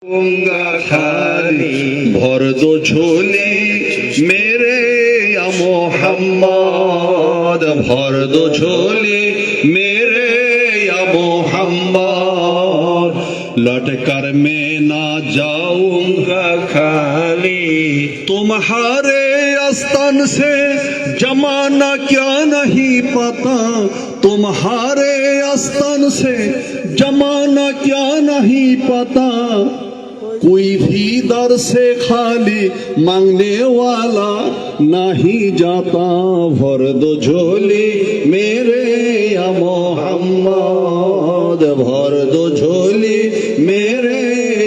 खाली भर दो झोली मेरे या मोहम्मद, भर दो झोली मेरे या मोहम्मद, लौट कर मैं ना जाऊंगा खाली। तुम्हारे आस्थान से जमाना क्या नहीं पता, तुम्हारे आस्थान से जमाना क्या नहीं पता, कोई भी दर से खाली मांगने वाला नहीं जाता। भर दो झोली मेरे या मोहम्मद, भर दो झोली मेरे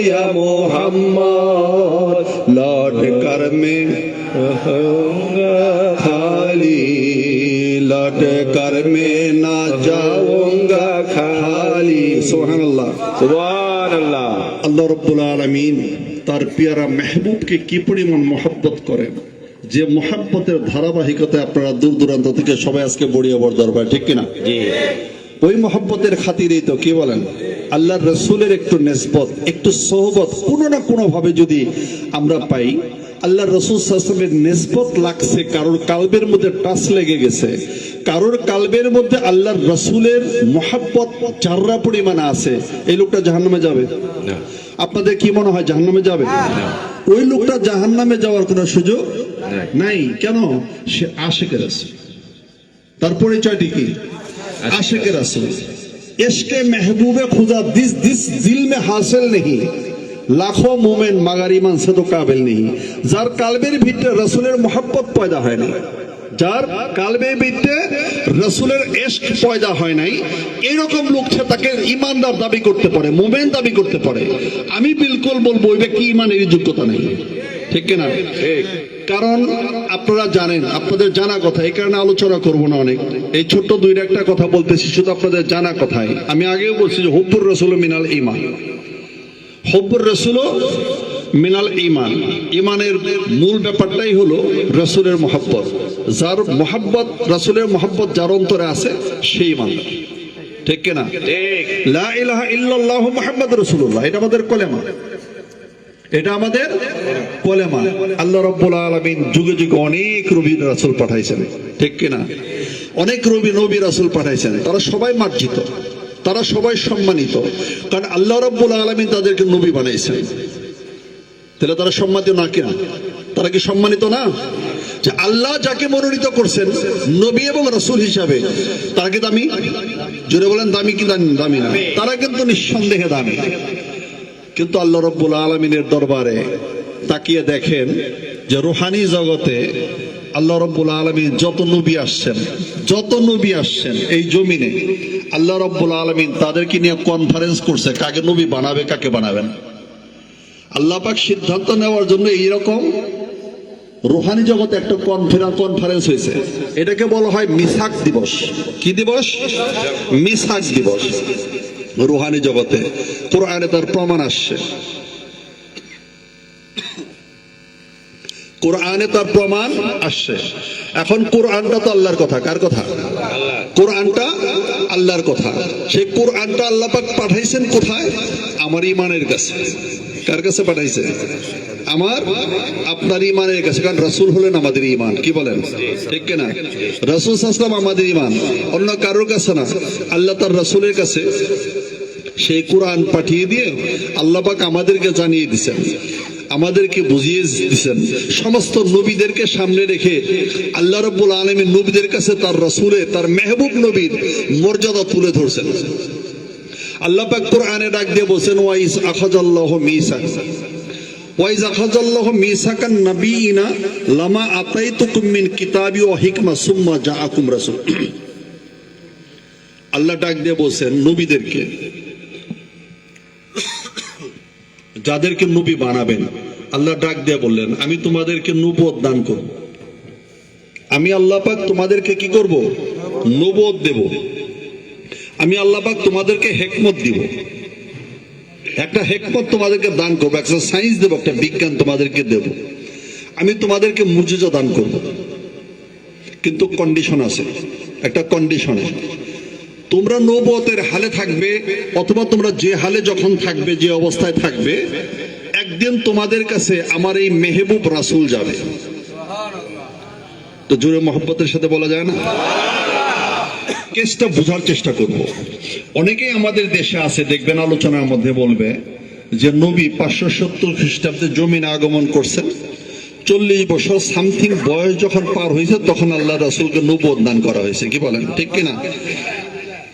या मोहम्मद, लौट कर मैं खाली, लौट कर मैं ना जाऊंगा खाली। सुबहानाल्लाह सुबहानाल्लाह। আল্লাহ রব্বুল আলামিন তার পেয়ারা মেহবুবকে কি পরিমাণ মহব্বত করেন, যে মহব্বতের ধারাবাহিকতায় আপনারা দূর দূরান্ত থেকে সবাই আজকে বড়িয়ে বড় দরবার, ঠিক কিনা? ওই মহব্বতের খাতিরেই তো কি বলেন আল্লাহর রসুলের একটু নিসবত, একটু সোহবত কোনো না কোনো ভাবে যদি আমরা পাই, আল্লাহর রসুল সাল্লাল্লাহু আলাইহি ওয়াসাল্লামের নিসবত লাগছে, কারোর কালবের মধ্যে টাচ লেগে গেছে, কারোর কালবের মধ্যে আল্লাহর রসুলের মহব্বত যাররা পরিমাণে আছে, এই লোকটা জাহান্নামে যাবে না। আপনাদের কি মনে হয় জাহান্নামে যাবে? ওই লোকটা জাহান্নামে যাওয়ার কোনো সুযোগ নাই। কেন? সে আশিকে রাসূল। তার পরিচয়টি কি? আশিকে রাসূল। ইশকে মেহবুবে খুদা দিস দিল মে হাসিল নেহি, লাখো মোমেন মাগার ইমান সে তো কাবিল নেই। যার কালবের ভিতরে রসুলের মহব্বত পয়দা হয় না, যার কালবের ভিতরে রসুলের ইশক পয়দা হয় নাই, এইরকম লোক সে তাকে ইমানদার দাবি করতে পারে, মোমেন দাবি করতে পারে। আমি বিলকুল বলবো ওই ব্যক্তি ইমানের যোগ্যতা নেই, ঠিক কিনা? কারণ আপনারা জানেন, আপনাদের জানা কথা, এই কারণে আলোচনা করবো না অনেক, এই ছোট্ট দুই একটা কথা বলতেছি, শুধু আপনাদের জানা কথাই। আমি আগেও বলছি যে হুব্বুর রাসূল মিনাল ঈমান, হুব্বুর রাসূল মিনাল ঈমান। ঈমানের মূল ব্যাপারটাই হলো রাসূলের মহব্বত। যার মহব্বত, রাসূলের মহব্বত যার অন্তরে আছে সেই ঈমানদার, ঠিক কিনা? লা ইলাহা ইল্লাল্লাহু মুহাম্মাদুর রাসূলুল্লাহ, এটা আমাদের কলেমা, এটা আমাদের কলেমা। আল্লাহ রাব্বুল আলামিন যুগে যুগে অনেক নবী রাসূল পাঠাইছেন, ঠিক কিনা? অনেক নবী রাসূল পাঠাইছেন, তারা সবাই মার্জিত, তারা সবাই সম্মানিত, কারণ আল্লাহ রাব্বুল আলামিন তাদেরকে নবী বানাইছেন। তাহলে তারা সম্মানিত না কিনা? তারা কি সম্মানিত না? যে আল্লাহ যাকে মনোনীত করছেন নবী এবং রাসূল হিসাবে, তারা কি দামি? জোরে বলেন দামি কি দামি না? তারা কিন্তু নিঃসন্দেহে দামি। কিন্তু আল্লাহ রাব্বুল আলামিনের দরবারে তাকিয়ে দেখেন যে রুহানি জগতে আল্লাহ রাব্বুল আলামিন যত নবী আসছেন এই জমিনে, আল্লাহ রাব্বুল আলামিন তাদেরকে নিয়ে কনফারেন্স করছে, কাকে নবী বানাবে কাকে বানাবে না। আল্লাহ পাক সিদ্ধান্ত নেওয়ার জন্য এইরকম রুহানি জগতে একটা কনফারেন্স হয়েছে, এটাকে বলা হয় মিসাক দিবস। কি দিবস? মিসাক দিবস। রুহানি জগতে কোরআনে তার প্রমাণ আসছে, কোরআনে তার প্রমাণ আসছে। এখন কোরআনটা তো আল্লাহর কথা, কার কথা? কোরআনটা আল্লাহর কথা। সেই কোরআনটা আল্লাহ পাক পাঠাইছেন কোথায়? আমার ইমানের কাছে। কার কাছে পাঠাইছে? আমার আপনার ইমানের কাছে, কারণ রাসূল হলেন আমাদের ইমান। কি বলেন, ঠিক কিনা? রাসূল সাল্লাল্লাহু আলাইহি ওয়াসাল্লাম আমাদের ইমান, অন্য কারোর কাছে না, আল্লাহ তার রাসূলের কাছে সেই কোরআন পাঠিয়ে দিয়ে আল্লাহ পাক আমাদেরকে জানিয়ে দিয়েছেন, আমাদেরকে বুঝিয়ে দিচ্ছেন। সমস্ত নবীদেরকে সামনে রেখে আল্লাহ রাব্বুল আলামিন নবীদের কাছে তার রাসূলের, তার মেহবুব নবীর মর্যাদা তুলে ধরছেন। আল্লাহ পাক কোরআনে ডাক দিয়ে বলেন, ওয়াইজ আখাযাল্লাহু মিসাক, ওয়াইজ আখাযাল্লাহু মিসাকান নাবিয়িনা লামা আতাইতুকুম মিন কিতাবি ওয়া হিকমা সুম্মা জাআকুম রাসূল। আল্লাহ ডাক দিয়ে বলেন নবীদেরকে, যাদেরকে নবী বানাবেন, আল্লাহ ডাক দিয়ে বললেন আমি তোমাদেরকে নবুয়ত দান করব। আমি আল্লাহ পাক তোমাদেরকে কি করব? নবুয়ত দেব। আমি আল্লাহ পাক তোমাদেরকে হিকমত দিব, একটা হিকমত তোমাদেরকে দান করব, একটা সায়েন্স দেব, একটা বিজ্ঞান তোমাদেরকে দেব। আমি তোমাদেরকে মুজিজা দান করব, কিন্তু কন্ডিশন আছে, একটা কন্ডিশন। তোমরা নবুয়তের হালে থাকবে অথবা তোমরা যে হালে যখন থাকবে, যে অবস্থায় থাকবে, একদিন তোমাদের কাছে আমার এই মেহবুব রাসূল যাবে। তো জোরে মহব্বতের সাথে বলা যায় না? কেসটা বোঝার চেষ্টা করব। অনেকেই আমাদের দেশে আছে, দেখবেন আলোচনার মধ্যে বলবে যে নবী 570 খ্রিস্টাব্দে জমিনে আগমন করছেন, 40 বছর সামথিং বয়স যখন পার হয়েছে তখন আল্লাহ রাসূলকে নবুয়ত দান করা হয়েছে। কি বলেন, ঠিক কিনা?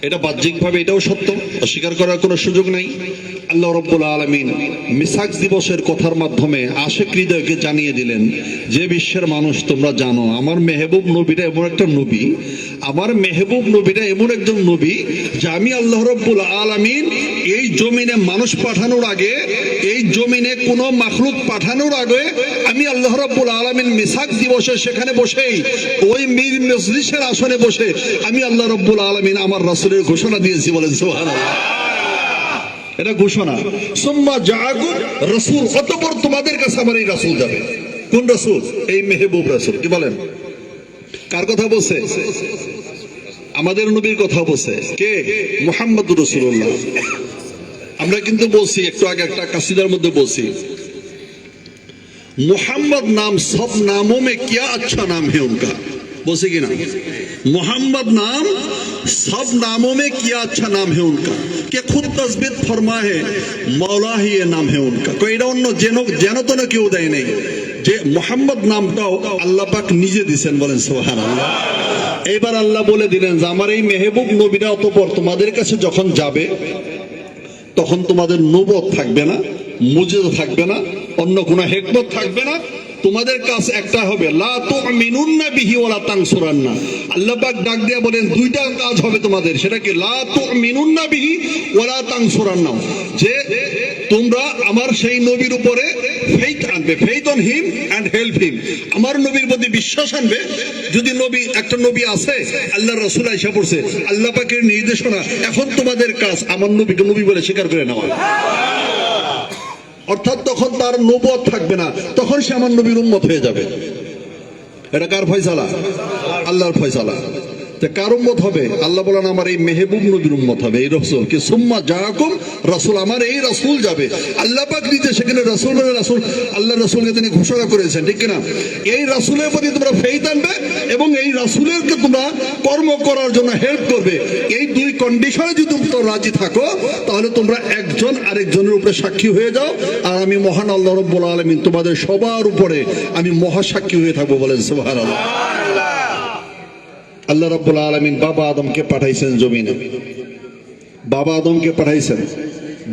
এটা বাহ্যিকভাবে এটাও সত্য, অস্বীকার করার কোনো সুযোগ নাই। আল্লাহ রাব্বুল আলামিন মিসাক দিবসের কথার মাধ্যমে আশিক হৃদয়কে জানিয়ে দিলেন যে বিশ্বের মানুষ তোমরা জানো আমার মেহবুব নবীরা এমন একটা নবী, আমার মেহবুব নবীরা এমন একজন নবী যে আমি আল্লাহ রাব্বুল আলামিন এই জমিনে মানুষ পাঠানোর আগে, এই জমিনে কোনো মাখলুক পাঠানোর আগে আমি আল্লাহ রাব্বুল আলামিন মিসাক দিবসে সেখানে বসেই ওই মীর মজলিসের আসনে বসে আমি আল্লাহ রাব্বুল আলামিন আমার রাসূলের ঘোষণা দিয়েছি। বলেন সুবহানাল্লাহ। এটা ঘোষণা। সুম্মা জাআকুম রাসূল, অতঃপর তোমাদের কাছে আমার এই রাসূল যাবে। কোন রাসূল? এই মেহবুব রাসূল। কি বলেন? কার কথা বলছে? আমাদের নবীর কথা বলছে। কে? মুহাম্মদুর রাসূলুল্লাহ। আমরা কিন্তু বলছি একটু আগে একটা কাসিদার মধ্যে বলছি, मोहम्मद नाम सब नामों में क्या अच्छा नाम है उनका। बोले कि ना, मोहम्मद नाम सब नामों में क्या अच्छा नाम है उनका, कि खुद तस्बीत फरमा है मौला ही ये नाम है उनका। कोई অন্য যেন তো না কেউ দেয় নাই, যে মোহাম্মদ নামটাও আল্লাহ পাক নিজে দিয়েছেন। বলেন সুবহানাল্লাহ। এইবার আল্লাহ বলে দিলেন যে আমার এই মেহবুব নবীরা অতঃপর তোমাদের কাছে যখন যাবে তখন তোমাদের নবুয়ত থাকবে না, মুজিজা থাকবে না, অন্য কোনো হিকমত থাকবে না। তোমাদের কাজ একটা হবে, লা তুমিনুন্না বিহি ওয়ালা তানসুরান্না। আল্লাহ পাক ডাক দিয়ে বলেন দুইটা কাজ হবে তোমাদের। সেটা কি? লা তুমিনুন্না বিহি ওয়ালা তানসুরান্না, যে তোমরা আমার সেই নবীর উপরে ফেইথ আনবে, faith on him and help him. আমার নবীর প্রতি বিশ্বাস আনবে। যদি নবী, একটা নবী আছে, আল্লাহর রাসূল আয়েশা পড়ছে, আল্লাহ পাকের নির্দেশনা, এখন তোমাদের কাজ আমার নবীকে নবী বলে স্বীকার করে নেওয়া। অর্থাৎ তখন তার নবুয়ত থাকবে না, তখন সে আমার নবীর উম্মত হয়ে যাবে। এটা কার ফয়সালা? আল্লাহর ফয়সালা। কার উম্মত হবে? আল্লাহ বলেন আমার এই মেহবুব নবীর উম্মত হবে, এই রাসূল। কি সুম্মা জাআকুম রাসূল, আমার এই রাসূল যাবে। আল্লাহ পাক নিজে সেখানে রাসূল বলে রাসূল, আল্লাহ রাসূলকে তিনি ঘোষণা করেছেন, ঠিক কিনা? এই রাসূলের প্রতি তোমরা ফেইথ আনবে এবং এই রাসূলেরকে তোমরা কর্ম করার জন্য হেল্প করবে। এই দুই কন্ডিশনে যদি তোমরা রাজি থাকো তাহলে তোমরা একজন আরেকজনের উপরে সাক্ষী হয়ে যাও, আর আমি মহান আল্লাহ রাব্বুল আলামিন তোমাদের সবার উপরে আমি মহাসাক্ষী হয়ে থাকবো। বলেন সুবহানাল্লাহ। আল্লাহ রাব্বুল আলামিন বাবা আদমকে পাঠাইছেন জমিনে, বাবা আদমকে পাঠাইছেন।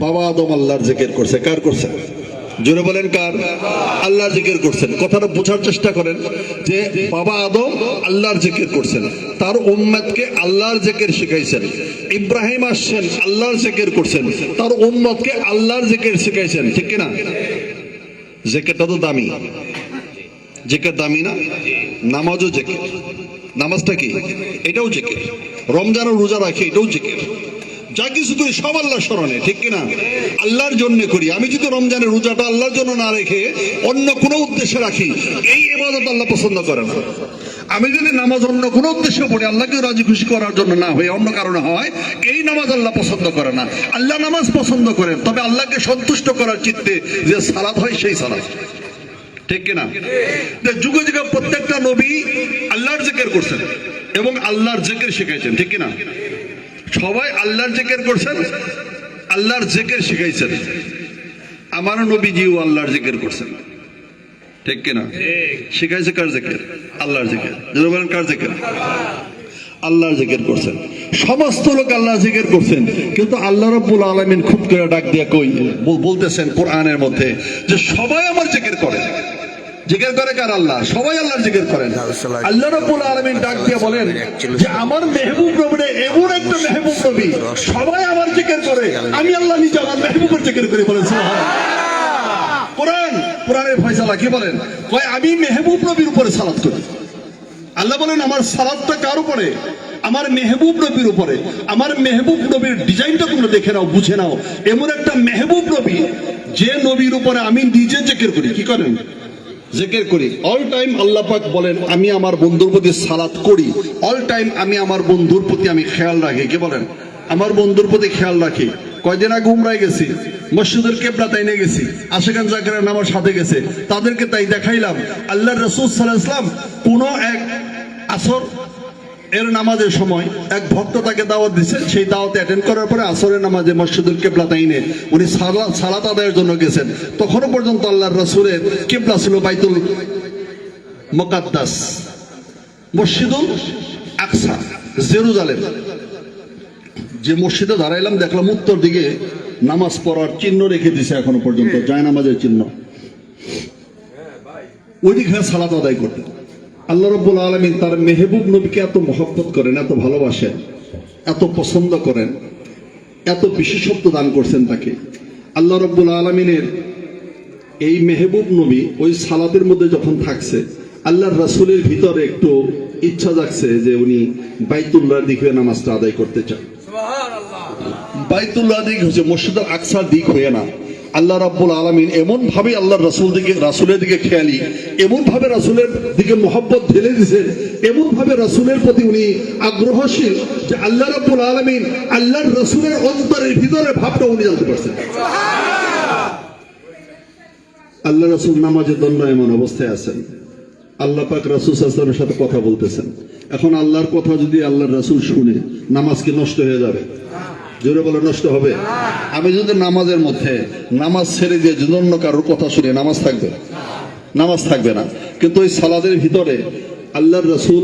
বাবা আদম আল্লাহর জিকির করছে। কার করছে? জোরে বলেন কার? আল্লাহর জিকির করছেন। কথাটা বোঝার চেষ্টা করেন যে বাবা আদম আল্লাহর জিকির করছেন, তার উম্মতকে আল্লাহর জিকির শিখাইছেন। ইব্রাহিম আসছেন, আল্লাহর জিকির করছেন, তার উম্মতকে আল্লাহর জিকির শিখাইছেন, ঠিক কিনা? জিকিরটা তো দামি। জিকির দামি না? নামাজও জিকির। নামাজটা কি? এটাও জিকির। রমজান ও রোজা রাখি, এটাও জিকির। যা কিছু করি সব আল্লাহর স্মরণে, ঠিক কিনা? আল্লাহর জন্য করি। আমি যদি রমজানের রোজাটা আল্লাহর জন্য না রেখে অন্য কোনো উদ্দেশ্যে রাখি, এই ইবাদত আল্লাহ পছন্দ করেন। আমি যদি নামাজ অন্য কোনো উদ্দেশ্যে পড়ি, আল্লাহকে রাজি খুশি করার জন্য না হয়ে অন্য কারণে হয়, এই নামাজ আল্লাহ পছন্দ করে না। আল্লাহ নামাজ পছন্দ করেন, তবে আল্লাহকে সন্তুষ্ট করার চিত্তে যে সালাত হয় সেই সালাত, ঠিক কিনা? যুগে যুগে প্রত্যেকটা নবী আল্লাহর জিকির করছেন এবং আল্লাহর জিকির শিখাইছেন, ঠিক কিনা? সবাই আল্লাহর জিকির করছেন, আল্লাহর জিকির শিখাইছেন। আমার নবীজিও আল্লাহর জিকির করছেন, ঠিক কিনা? শিখাইছে কার জিকির? আল্লাহর জিকির। বলেন কার জিকির? আল্লাহর জিকির করছেন। সমস্ত লোক আল্লাহর জিকির করছেন, কিন্তু আল্লাহ রাব্বুল আলামিন খুব করে ডাক দিয়ে কই বলতেছেন কোরআনের মধ্যে যে সবাই আমার জিকির করে। জিকির করে কার? আল্লাহ। সবাই আল্লাহর জিকির করেন। আল্লাহ রাব্বুল আলামিন ডাক দিয়ে বলেন যে আমার মেহবুব নবী এমন একটা মেহবুব নবী, সবাই আমার জিকির করে, আমি আল্লাহ নিজে আমার মেহবুবের জিকির করি। বলেন সুবহানাল্লাহ। কোরআনের ফয়সালা কি বলেন? কয় আমি মেহবুব নবীর উপরে সালাত করি। আল্লাহ বলেন আমার সালাতটা কার উপরে? আমার মেহবুব নবীর উপরে। আমার মেহবুব নবীর ডিজাইনটা তোমরা দেখে নাও, বুঝে নাও। এমন একটা মেহবুব নবী যে নবীর উপরে আমি নিজে জিকির করি। কি করেন? জিকির করি, অল টাইম আল্লাহ পাক বলেন আমি আমার বন্ধুর প্রতি সালাত করি, অল টাইম আমি আমার বন্ধুর প্রতি আমি খেয়াল রাখি। কি বলেন? আমার বন্ধুর প্রতি খেয়াল রাখি। কয়দিন আগে উমরায় গেছি, মসজিদের কেবলা তাই নিয়ে গেছি, আশেখান জাকিরান আমার সাথে গেছে, তাদেরকে তাই দেখাইলাম। আল্লাহর রাসূল সাল্লাল্লাহু আলাইহি ওয়াসাল্লাম কোনো এক আসর এর নামাজের সময় এক ভক্ত তাকে দাওয়াত দিচ্ছে, সেই দাওয়াতে অ্যাটেন্ড করার পরে আসরের নামাজে মসজিদুল কিবলা তাইনে উনি সালাত আদায়ের জন্য গেছেন। তখনও পর্যন্ত আল্লাহর রাসূলের কিবলা ছিল বাইতুল মুকাদ্দাস, মসজিদুল আকসা, জেরুজালেম। যে মসজিদে দাঁড়াইলাম দেখলাম উত্তর দিকে নামাজ পড়ার চিহ্ন রেখে দিছে, এখনো পর্যন্ত যায় নামাজের চিহ্ন, ওই দিকে সালাত আদায় করতে। আল্লাহ রাব্বুল আলামিন তার মেহবুব নবীকে এত মহব্বত করেন, এত ভালোবাসেন, এত পছন্দ করেন, এত বিশেষত্ব দান করছেন তাকে। আল্লাহ রাব্বুল আলামিনের এই মেহবুব নবী ওই সালাতের মধ্যে যখন থাকছে, আল্লাহর রাসূলের ভিতরে একটু ইচ্ছা জাগছে যে উনি বাইতুল্লাহর দিকে নামাজটা আদায় করতে চান। বাইতুল্লাহ দিক হচ্ছে মসজিদুল আকসার দিক হয়ে না। আল্লাহ রাব্বুল আলামিন এমন ভাবে আল্লাহর রাসূলের দিকে খেয়ালি, এমন ভাবে রাসূলের দিকে মহব্বত ঢেলে দিয়েছেন, এমন ভাবে রাসূলের প্রতি উনি আগ্রহশীল যে আল্লাহ রাব্বুল আলামিন আল্লাহর রাসূলের অন্তরের ভিতরে ভাবটা উনি জানতে পারছেন। আল্লাহ রাসূল নামাজে দণ্ডায়মান অবস্থায় আছেন, আল্লাহ পাক রাসূল সাল্লাল্লাহু আলাইহি ওয়াসাল্লামের সাথে কথা বলতেছেন। এখন আল্লাহর কথা যদি আল্লাহর রাসূল শুনে, নামাজ কি নষ্ট হয়ে যাবে? জোরে বলে নষ্ট হবে। আমি যদি নামাজের মধ্যে নামাজ ছেড়ে দিয়ে যদি অন্য কারোর কথা শুনে, নামাজ থাকবে? নামাজ থাকবে না। কিন্তু ওই সালাদের ভিতরে আল্লাহর রাসূল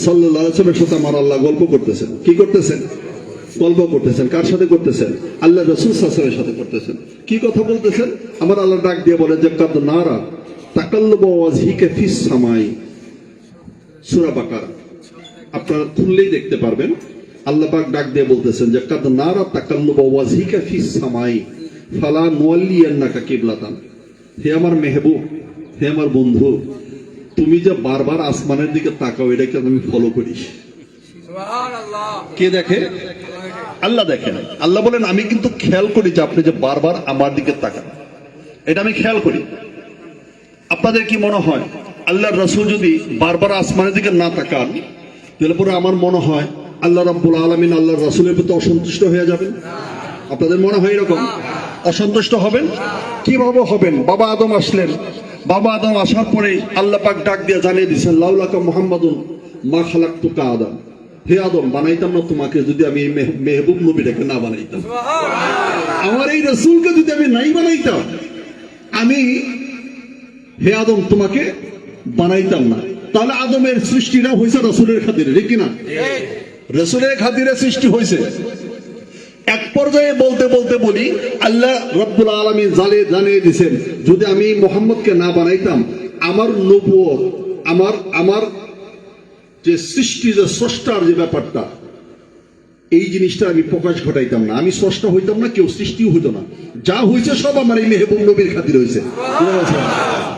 সাল্লাল্লাহু আলাইহি ওয়াসাল্লামের সাথে আমার আল্লাহ গল্প করতেছেন। কি করতেছেন? গল্প করতেছেন। কার সাথে করতেছেন? আল্লাহর রাসূল সাল্লাল্লাহু আলাইহি ওয়াসাল্লামের সাথে করতেছেন। কি কথা বলতেছেন? আমার আল্লাহ ডাক দিয়ে বলে যে কাদ নারা তাকাল্লুবু ওয়াজহিকা ফিস সামাই, সূরা বাকারা আপনারা খুললেই দেখতে পারবেন। আল্লাহ পাক ডাক দিয়ে বলতেছেন যে কাদ নারা তাকাল্লুবু ওয়াজহিকা ফিস সামাই ফালা নুওয়াল্লিয়ান্নাকা কিবলাতান। হে আমার মেহবুব, হে আমার বন্ধু, তুমি যে বারবার আসমানের দিকে তাকাও, এটাকে আমি ফলো করি। সুবহানাল্লাহ। কে দেখে? আল্লাহ দেখেন। আল্লাহ বলেন আমি কিন্তু খেয়াল করি যে আপনি যে বারবার আমার দিকে তাকান, এটা আমি খেয়াল করি। আপনাদের কি মনে হয় আল্লাহর রাসূল যদি বারবার আসমানের দিকে না তাকান, তাহলে পরে আমার মনে হয় আল্লাহ রাব্বুল আলামিন আল্লাহর রাসূলের প্রতি অসন্তুষ্ট হয়ে যাবেন? আপনাদের মনে হয় এরকম? অসন্তুষ্ট হবেন? কিভাবে হবেন? বাবা আদম আসলেন, বাবা আদম আসার পরে আল্লাহ পাক ডাক দিয়ে জানিয়ে দিয়েছেন লাউলাকা মুহাম্মাদুন মা খালাকতুকা আদম, হে আদম বানাইতাম না তোমাকে যদি আমি মেহবুব নবীটাকে না বানাইতাম। আমার এই রাসূলকে যদি আমি নাই বানাইতাম, আমি হে আদম তোমাকে বানাইতাম না। তাহলে আদমের সৃষ্টিটা হয়েছে রাসূলের খাতিরে, ঠিক কিনা? রাসূলের খাতিরে সৃষ্টি হয়েছে। এক পর্যায়ে বলতে বলতে বলি আল্লাহ রাব্বুল আলামিন জানিয়ে দিয়েছেন যদি আমি মুহাম্মদকে না বানাইতাম, আমার নবুয়ত, আমার যে সৃষ্টি, যে স্রষ্টার যে ব্যাপারটা, এই জিনিসটা আমি প্রকাশ ঘটাইতাম না। আমি স্রষ্টা হইতাম না, কেউ সৃষ্টিও হইতো না। যা হয়েছে সব আমার এই মেহবুব নবীর খাতির হয়েছে,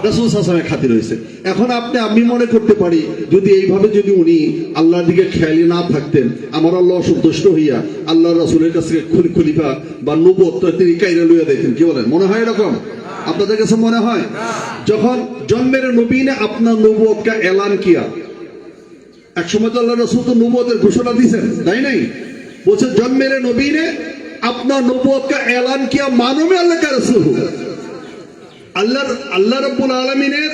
রাসূল সাল্লাল্লাহু আলাইহি ওয়াসাল্লামের খাতির হয়েছে। এখন আমি মনে করতে পারি যদি এইভাবে যদি উনি আল্লাহর দিকে খেয়ালি না থাকতেন, আমার আল্লাহ অসন্তুষ্ট হইয়া আল্লাহ রাসূলের কাছে খলিফা বা নবুয়ত তিনি কাইরা লইয়া দিতেন। কি বলেন? মনে হয় এরকম? আপনাদের কাছে মনে হয়? যখন জন্মের নবী ने अपना नबूवत का ऐलान किया, एक समय तो अल्लाह रसूल तो नबूवतेर घोषणा दिয়েছেন, তাই নাই? বলছে জন্মের নবী ने अपना नबूवत का ऐलान किया, मानो मैं अल्लाह का रसूल हूं। আল্লাহ রাব্বুল আলামিনের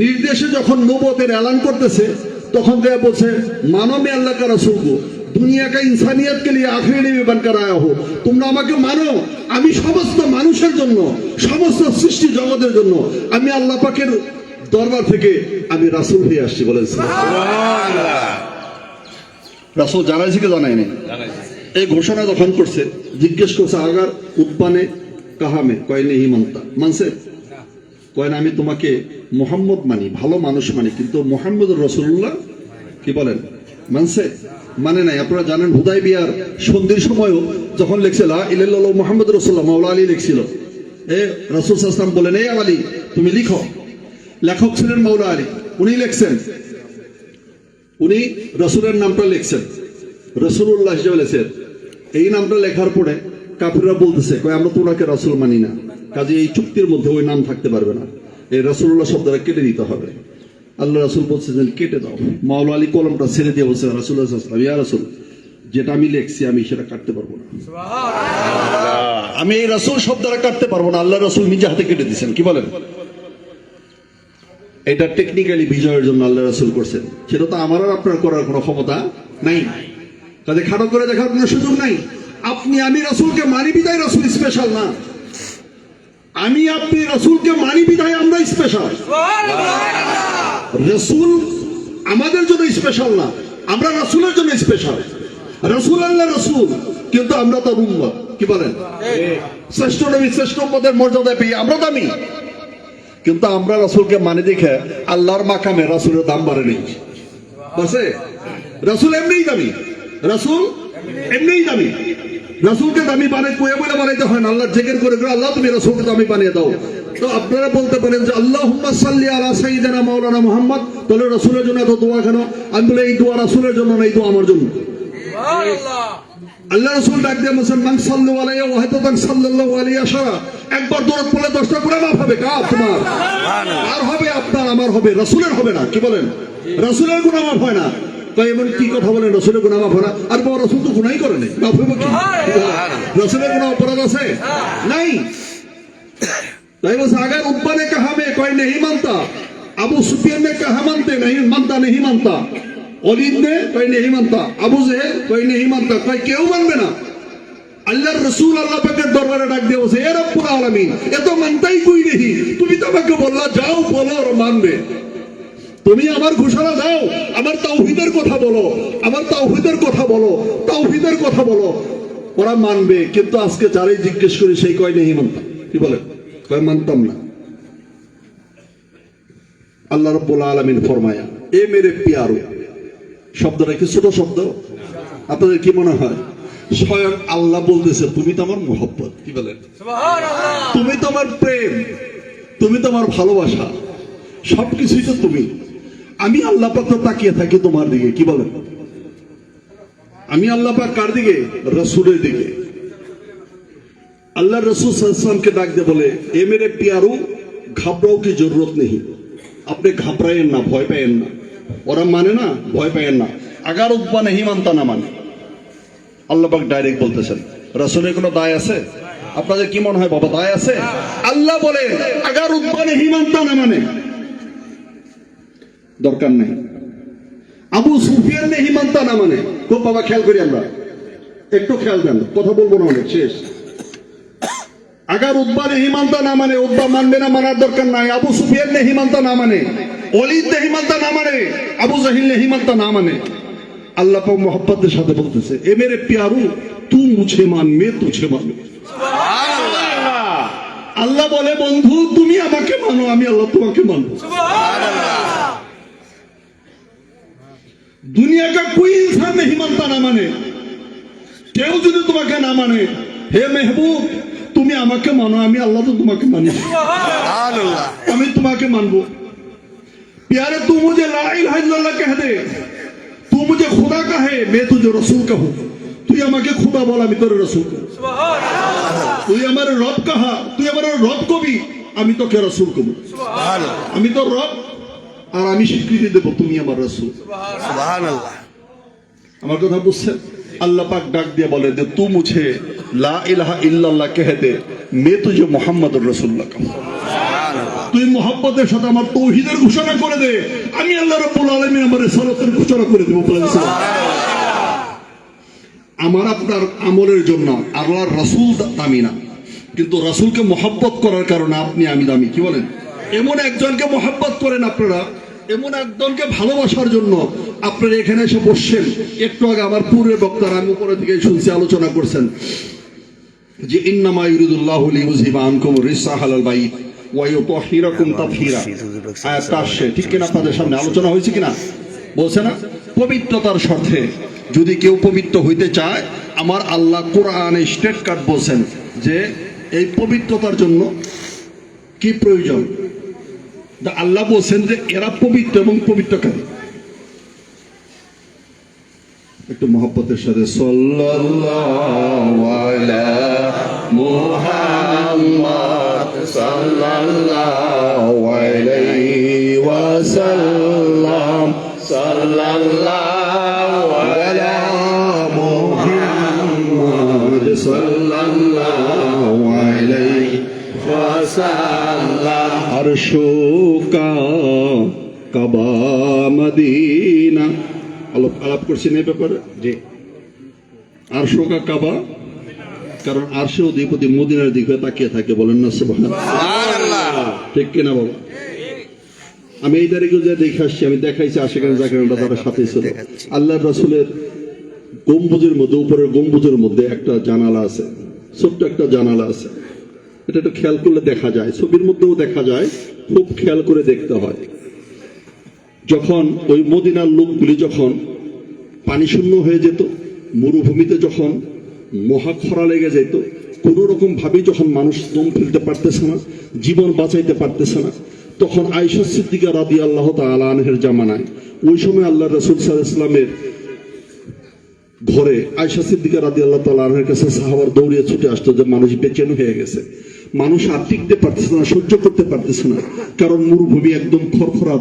নির্দেশে যখন নবুয়তের এলান করতেছে, তখন দেয়া বলছে মানো मैं अल्लाह का रसूल हूं, दुनिया का इंसानियत के लिए आखिरी नबी बनकर आया हो। তোমরা আমাকে মানো, আমি সমস্ত মানুষের জন্য, সমস্ত সৃষ্টি জগতের জন্য আমি আল্লাহ পাকের দরবার থেকে আমি রাসূল হয়ে আসছি। বলেন সুবহানাল্লাহ। রাসূল জানাইছে কি জানাই নাই? এই ঘোষণা যখন করছে, জিজ্ঞেস করছে আগার উৎপানে কাহামে, কয় নেই মানতা, মানছে? কয় না, আমি তোমাকে মুহাম্মদ মানি, ভালো মানুষ মানি, কিন্তু মুহাম্মদুর রাসূলুল্লাহ কি বলেন মানছে? মানে নাই। আপনারা জানেন হুদাইবিয়ার সন্ধির সময়ও যখন লিখছে লা ইলাহা ইল্লাল্লাহ মুহাম্মাদুর রাসূলুল্লাহ, মাওলা আলী লিখছিল, এ রাসূল সাল্লাল্লাহু আলাইহি ওয়াসাল্লাম বলেন এ আলী তুমি লিখো। লেখক ছিলেন মাওলা আলী, উনি লিখছেন, উনি রাসূলের নামটা লিখছেন, রাসূলুল্লাহ হিসেবে লিখছেন। এই নামটা লেখার পরে কাফিররা বলতেছে কয় আমরা তো ওনাকে রাসূল মানি না, কাজে এই চুক্তির মধ্যে ওই নাম থাকতে পারবে না। এই রাসূলুল্লাহ শব্দটা কেটে দিতে হবে। আল্লাহ রাসূল বলছেন কেটে দাও। মাওলা আলী কলমটা ছেড়ে দিয়ে বলছে রাসূলুল্লাহ সাল্লাল্লাহু আলাইহি ওয়াসাল্লাম, ইয়া রাসূল, যেটা আমি লিখছি আমি সেটা কাটতে পারবো না, আমি এই রাসূল শব্দটা কাটতে পারবো না। আল্লাহ রাসূল নিজে হাতে কেটে দিয়েছেন। কি বলেন? এটা টেকনিক্যালি বিজয়ের জন্য আল্লাহ রাসূল করছেন, সেটা তো আমার আর আপনার করার কোনো ক্ষমতা নাই। কাজে খাটো করে দেখার কোনো সুযোগ নাই। আপনি আমি রাসূলকে মানি বিদায় রাসূল স্পেশাল না, আমি আপনি রাসূলকে মানি বিদায় আমরা স্পেশাল। রাসূল আমাদের জন্য স্পেশাল না, আমরা রাসূলের জন্য স্পেশাল। রাসূল আল্লাহ রাসূল, কিন্তু আমরা তার উম্মত। কি বলেন? শ্রেষ্ঠ নবী শ্রেষ্ঠ উম্মতের মর্যাদা পেয়ে আমরা দামি, কিন্তু আমরা রাসূলকে মানে দেখে আল্লাহর মাকামে রাসূলের দাম বাড়ে নেই। বসে রাসূল এমনিই দামি, রাসূল এমনিই দামি। রাসূলকে দামি বানাই কয়ে বলে বানাইতে হয় না, আল্লাহ জিকির করে আল্লাহ তুমি রাসূলকে দামি বানিয়ে দাও। তো আপনারা বলতে পারেন যে আল্লাহুম্মা সাল্লি আলা সাইয়্যিদিনা মাওলানা মুহাম্মদ, তাহলে রাসূলের জন্য এত দোয়া কেন? আমি বলে এই দোয়া রাসূলের জন্য না, এই দোয়া আমার জন্য। সুবহানাল্লাহ। আল্লাহ রাসূল ডাক দিয়ে বলেন মান সাল্লু আলাইহি ওয়া হাতাতান সাল্লাল্লাহু আলাইহি আশারা, একবার দরুদ পড়লে 10টা করে মাফ হবে। কার? তোমার। আর হবে আপনার, আমার হবে, রাসূলের হবে না। কি বলেন? রাসূলের গুনাহ মাফ হয় না। তাই এমন কি কথা বলেন? রাসূলের গুনাহ মাফ হয় না? আর বড় রাসূল তো গুনাহই করে নাই, মাফ হবে কি? রাসূলের গুনাহ অপরাধ আছে? নাই। তাই বলছে আগার উব্বা ने कहा मैं कोई नहीं मानता, अबू सुफियान ने कहा मानते नहीं मानता, नहीं मानता। ওয়ালিদ ने कोई नहीं मानता, আবু জেহেল कोई नहीं मानता, कोई কেউ মানবে না। আল্লাহর রাসূল আল্লাহ পাকের দরবারে ডাক দিয়ে বলছে, এ রব্বুল আলামিন, এ তো মানতাই কই নেই। তুমি তো আমাকে বললা যাও বলো আর মানবে। তুমি আমার ঘোষণা দাও, আমার তাওহীদের কথা বলো, আমার তাওহীদের কথা বলো, তাওহীদের কথা বলো, ওরা মানবে। কিন্তু আজকে যারাই জিজ্ঞেস করি সেই কয় নেই মানতাম। কি বলে? কয় মানতাম না। আল্লাহ রাব্বুল আলামিন ফরমায়া এ মেরে প্যারো, শব্দটা কি ছোট শব্দ? আপনাদের কি মনে হয়? স্বয়ং আল্লাহ বলতেছে তুমি তো আমার মহব্বত। কি বলেন? সুবহানাল্লাহ। তুমি তো আমার প্রেম, তুমি তো আমার ভালোবাসা, সবকিছুই তো তুমি। আমি আল্লাহ পাক তো তাকিয়ে থাকি তোমার দিকে। কি বলেন? আমি আল্লাহ পাক কার দিকে? রাসূলের দিকে। আল্লাহ রাসূল সাল্লাল্লাহু আলাইহি ওয়াসাল্লামকে ডাক দিয়ে বলে এ মেরে প্যারো, ঘাবড়াও কি জরুরত নেই। আপনি ঘাবড়ায়েন না, ভয় পায়েন না। ওরা মানে না, ভয় পায়েন না। আগার উব্বা নেহি মানতা না মানে। আল্লাহ পাক ডাইরেক্ট বলতেছেন রাসূলের কোনো দায় আছে? আপনাদের কি মনে হয় বাবা দায় আছে? আল্লাহ বলে আগার উব্বা নেহি মানতা না মানে দরকার নেই। আবু সুফিয়ান নেহি মানতা না মানে, খুব বাবা খেয়াল করি, আমরা একটু খেয়াল দেন, কথা বলবো না অনেক, শেষ। আগার উব্বা নেহি মানতা না মানে, উব্বা মানবে না, মানার দরকার নাই। আবু সুফিয়ান নেহি মানতা না মানে, ওয়ালিদ নেহি মানতা না মানে, আবু জাহিল নেহি মানতা না মানে। আল্লাহ পাক মোহাব্বতের সাথে বলতেছে এ মেরে প্যারো তু মুঝে মান মে তুঝে মানো। সুবহানাল্লাহ। আল্লাহ বলে বন্ধু তুমি আমাকে মানো, আমি আল্লাহ তোমাকে মানব। সুবহানাল্লাহ। দুনিয়া কা কোই ইনসান নেহি মানতা না মানে, কেউ যদি তোমাকে না মানে, হে মেহবুব তুমি আমাকে মানো, আমি আল্লাহ তো তোমাকে মানি। সুবহানাল্লাহ। আমি তোমাকে মানবো। प्यारे तू मुझे ला इलाहा इल्लल्लाह कह दे, तू मुझे खुदा कहे मैं तुझे रसूल कहूं। তুই আমাকে খুদা বল, আমি তোর রাসূল। সুবহানাল্লাহ। তুই আমার রব কাহা, তুই আমার রব কবি, আমি তোকে রাসূল কব। সুবহানাল্লাহ। আমি তোর রব আর আমি স্বীকৃতি দেব তুমি আমার রাসূল। সুবহানাল্লাহ। আমার কথা বুঝছেন? আল্লাহ পাক ডাক দিয়ে বলে যে তু মুঝে লা ইলাহা ইল্লাল্লাহ কহ দে मैं तुझे মুহাম্মাদুর রাসূলুল্লাহ कहूं। তুই মোহাব্বতের সাথে আমার তাওহীদের ঘোষণা করে দে, আমি আল্লাহ রাব্বুল আলামিন আমার রিসালাতের ঘোষণা করে দেব। আমার আপনার আমলের জন্য আল্লাহর রাসূল দামি না, কিন্তু রাসূলকে মোহাব্বত করার কারণে আপনি আমি দামি। কি বলেন? এমন একজনকে মোহাব্বত করেন আপনারা, এমন একজনকে ভালোবাসার জন্য আপনারা এখানে এসে বসছেন। একটু আগে আমার পূর্বের বক্তারা, আমি উপরে থেকে শুনছি, আলোচনা করছেন যে ইন্নামা ইউরিদুল্লাহু লিইউযহিবা আনকুম রিসা আহলাল বাইত ওয়া ইউতাহহিরাকুম তাতহীরা। আয়াতটা আসছে ঠিক কিনা? আপনাদের সামনে আলোচনা হয়েছে কিনা? বলছে না পবিত্রতার স্বার্থে যদি কেউ পবিত্র হইতে চায়, আমার আল্লাহ কোরআনে স্টেট কাট বলছেন যে এই পবিত্রতার জন্য কি প্রয়োজন। আল্লাহ বলছেন যে এরা পবিত্র এবং পবিত্রকারী। একটু মহব্বতের সাথে সাল্লাল্লাহু আলা মুহাম্মদ সাল্লাল্লাহু আলাইহি ওয়াসাল্লাম সাল্লাল্লাহু আলা মুহাম্মদ সাল্লাল্লাহু আলাইহি ওয়াসাল্লাম আরশুকা কাবা মদিনা আলাপ করছেন এই ব্যাপারে জি আরশুকা কাবা কারণ আরশে অধিপতি মদিনার দিকে তাকিয়ে থাকে বলেন না সুবহানাল্লাহ ঠিক কিনা বাবা আমি এই তারিখে যে দেখে আসছি আমি দেখাইছি আশিকান জাকিরানরা তারা সাথে ছিল আল্লাহর রাসূলের গম্বুজের মধ্যে উপরের গম্বুজের মধ্যে একটা জানালা আছে ছোট্ট একটা জানালা আছে এটা একটু খেয়াল করলে দেখা যায় ছবির মধ্যেও দেখা যায় খুব খেয়াল করে দেখতে হয় যখন ওই মদিনার লোকগুলি যখন পানি শূন্য হয়ে যেত মরুভূমিতে যখন মহা খরা লেগে যেত কোন রকম ভাবে যখন মানুষ দম ফেলতে পারতেছে না জীবন বাঁচাইতে পারতেছে না তখন আয়েশা সিদ্দিকা রাদিয়াল্লাহু তাআলা আনহার জামানায় ওই সময় আল্লাহর রাসূল সাল্লাল্লাহু আলাইহি ওয়াসাল্লামের ঘরে আয়েশা সিদ্দিকা রাদিয়াল্লাহু তাআলা আনহার কাছে সাহাবার দৌড়িয়ে ছুটে আসতো যে মানুষ বেচেন হয়ে গেছে মানুষ আর টিকতে পারতেছে না সহ্য করতে পারতেছে না কারণ মরুভূমি একদম খরখরা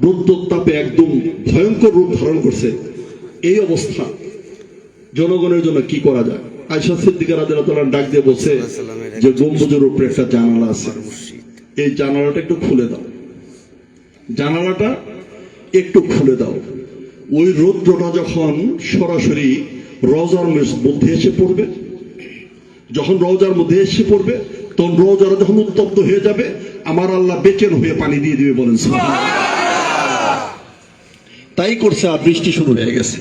রৌদ্রতাপে একদম ভয়ঙ্কর রূপ ধারণ করছে এই অবস্থা জনগণের জন্য কি করা যায় আয়েশা সিদ্দিকা রাদিয়াল্লাহু তাআলা ডাক দিয়ে বলছে যে গম্বুজের উপরে একটা জানালা আছে এই জানালাটা একটু খুলে দাও জানালাটা একটু খুলে দাও ওই রৌদ্রটা যখন সরাসরি রওজার মধ্যে এসে পড়বে যখন রওজার মধ্যে এসে পড়বে তখন রওজাটা যখন উত্তপ্ত হয়ে যাবে আমার আল্লাহ বেচেন হয়ে পানি দিয়ে দিবে বলেন তাই করছে আর বৃষ্টি শুরু হয়ে গেছে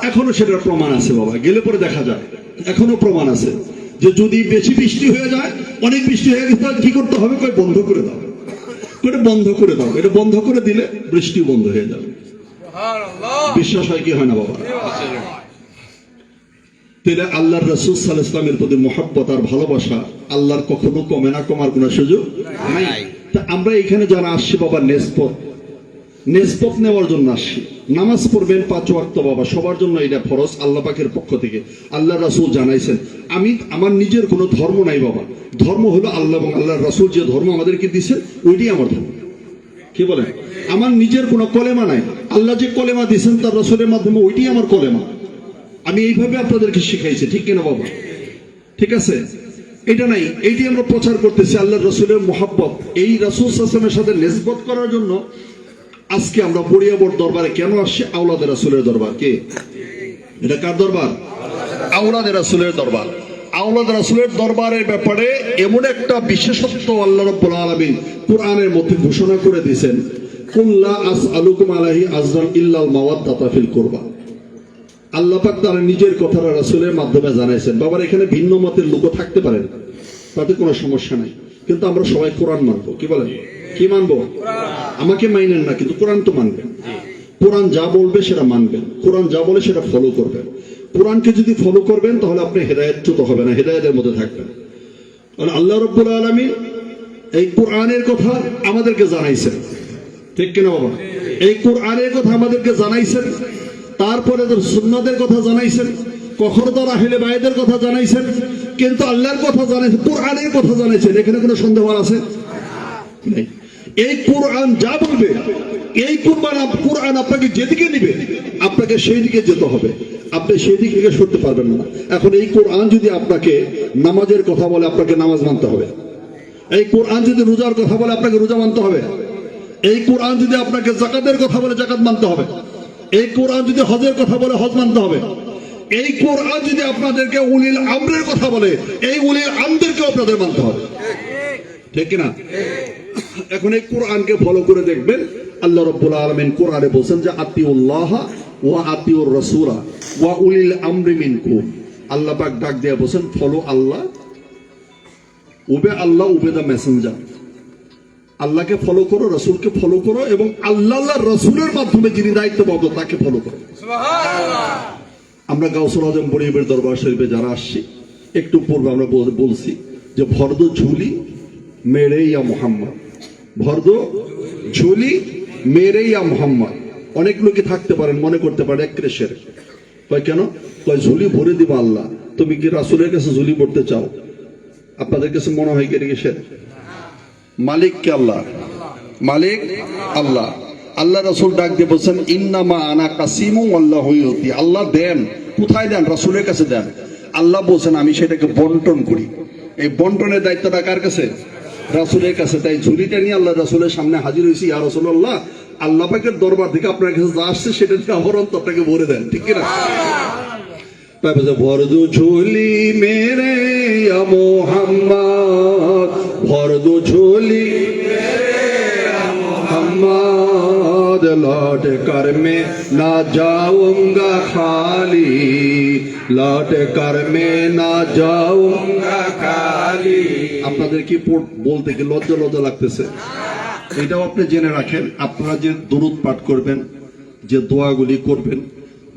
এখনো সেটার প্রমাণ আছে বাবা গেলে পরে দেখা যায় এখনো প্রমাণ আছে যে যদি বেশি বৃষ্টি হয়ে যায় অনেক বৃষ্টি হয়ে গেছে কি করতে হবে কই বন্ধ করে দাও এটা বন্ধ করে দাও এটা বন্ধ করে দিলে বৃষ্টি বন্ধ হয়ে যাবে বিশ্বাস হয় কি হয় না বাবা তাহলে আল্লাহর রাসূল সাল্লাল্লাহু আলাইহি ওয়াসাল্লামের প্রতি মহব্বত আর ভালোবাসা আল্লাহর কখনো কমে না কমার কোনো সুযোগ নাই তা আমরা এখানে যারা আসছি বাবা নেসবত নেওয়ার জন্য আসছি নামাজ পড়বেন 5 ওয়াক্ত বাবা সবার জন্য এটা ফরজ আল্লাহ পাকের পক্ষ থেকে আল্লাহর রাসূল জানাইছেন আমি আমার নিজের কোনো ধর্ম নাই বাবা ধর্ম হলো আল্লাহ এবং আল্লাহর রাসূল যে ধর্ম আমাদেরকে দিয়েছেন ওইটাই আমার ধর্ম কি বলেন আমার নিজের কোনো কলেমা নাই আল্লাহ যে কলেমা দিয়েছেন তার রাসূলের মাধ্যমে ওইটাই আমার কলেমা আমি এইভাবে আপনাদেরকে শিখাইছি ঠিক কিনা বাবা ঠিক আছে এটা নাই এইটাই আমরা প্রচার করতেছি আল্লাহর রাসূলের মহব্বত এই রাসূল সাল্লাল্লাহু আলাইহি ওয়াসাল্লামের সাথে নিসবত করার জন্য আজকে আমরা বড়িয়াবর দরবারে কেন আসছি আওলাদের রাসূলের দরবার কে এটা কার দরবার আওলাদের রাসূলের দরবার আওলাদ রাসূলের দরবারের ব্যাপারে এমন একটা বিশেষত্ব আল্লাহ রাব্বুল আলামিন কোরআনের মধ্যে ঘোষণা করে দিয়েছেন কুল লা আসআলুকুম আলাইহি আজরান ইল্লাল মাওয়াদ্দাতা ফিল কুরবা আল্লাহ পাক তার নিজের কথাটা রাসূলের মাধ্যমে জানাইছেন বাবার এখানে ভিন্ন মতের লোক থাকতে পারেন তাতে কোনো সমস্যা নাই কিন্তু আমরা সবাই কোরআন মানবো কি বলেন কি মানবো আমাকে মাইনেন না কিন্তু কোরআন তো মানবেন কোরআন যা বলবে সেটা মানবেন কোরআন যা বলে সেটা ফলো করবেন কোরআনকে যদি ফলো করবেন তাহলে আপনি হেদায়েতচ্যুত হবে না হেদায়েতের মধ্যে থাকবেন কারণ আল্লাহ রাব্বুল আলামিন এই কোরআনের কথা আমাদেরকে জানাইছেন ঠিক কিনা বাবা এই কোরআনের কথা আমাদেরকে জানাইছেন তারপরে সুন্নাতের কথা জানাইছেন কখনো তার আহলে বাইতের কথা জানাইছেন কিন্তু আল্লাহর কথা জানাইছেন কোরআনের কথা জানাইছেন এখানে কোনো সন্দেহ আছে নাই এই কোরআন যা বলবে এই কোরআন আপনাকে যেদিকে নিবে আপনাকে সেই দিকে যেতে হবে আপনি সেই দিক থেকে সরতে পারবেন না এখন এই কোরআন যদি আপনাকে নামাজের কথা বলে আপনাকে নামাজ মানতে হবে এই কোরআন যদি রোজার কথা বলে আপনাকে রোজা মানতে হবে এই কোরআন যদি আপনাকে যাকাতের কথা বলে যাকাত মানতে হবে এই কোরআন যদি হজের কথা বলে হজ মানতে হবে এই কোরআন যদি আপনাদেরকে উলিল আমরের কথা বলে এই উলিল আমদেরকে আপনাদের মানতে হবে ঠিক কিনা এখন এই কোরআনকে ফলো করে দেখবেন আল্লাহ রাব্বুল আলামিন কোরআনে বলেন যে আতিউল্লাহ ওয়া আতিউর রাসূলা ওয়া উলিল আমরি মিনকুম আল্লাহ পাক ডাক দিয়ে বলেন ফলো আল্লাহ উবে দা মেসেঞ্জার আল্লাহকে ফলো করো রাসূলকে ফলো করো এবং আল্লাহর রাসূলের মাধ্যমে যিনি দায়িত্ববদ্ধ তাকে ফলো করো সুবহানাল্লাহ আমরা গাউসুল আজম বড়িবের দরবার শরীফে যারা আসছি একটু পূর্বে আমরা বলছি যে ভরদ ঝুলি মেরে ইয়া মুহাম্মদ ভরদ ঝুলি মেরে ইয়া মুহাম্মদ অনেক লোকে থাকতে পারেন মনে করতে পারে এক ক্রেশের কয় কেন কয় ঝুলি ভরে দিবা আল্লাহ তুমি কি রাসূলের কাছে ঝুলি ভরতে চাও আপনাদের কাছে মনে হয় কি কিসের? মালিক কে? আল্লাহ। মালিক আল্লাহ। আল্লাহ রাসূল ডাক দিয়ে বলছেন ইন্নামা আনা কাসিমু আল্লাহু ইউতি। আল্লাহ দেন, কোথায় দেন? রাসূলের কাছে দেন। আল্লাহ বলছেন আমি সেটাকে বন্টন করি। এই বন্টনের দায়িত্বটা কার কাছে? রাসূলের কাছে। তাই ঝুলিটা নিয়ে আল্লাহ রাসূলের সামনে হাজির হয়েছি, ইয়া রাসূলুল্লাহ, আল্লাহ পাকের দরবার থেকে আপনার কাছে যা আসছে সেটা দিয়ে আমার অন্তরটাকে ভরে দেন, ঠিক কিনা? ভর দো ঝোলি মেরে ইয়া মুহাম্মদ, ভর দো ঝোলি মোহাম্মদ, लौट कर मैं ना जाऊंगा खाली, लौट कर मैं ना जाऊंगा खाली। আপনাদের কি বলতে কি লজ্জা লজ্জা লাগতেছে? এটাও আপনি জেনে রাখেন, আপনারা যে দরুদ পাঠ করবেন, যে দোয়াগুলি করবেন,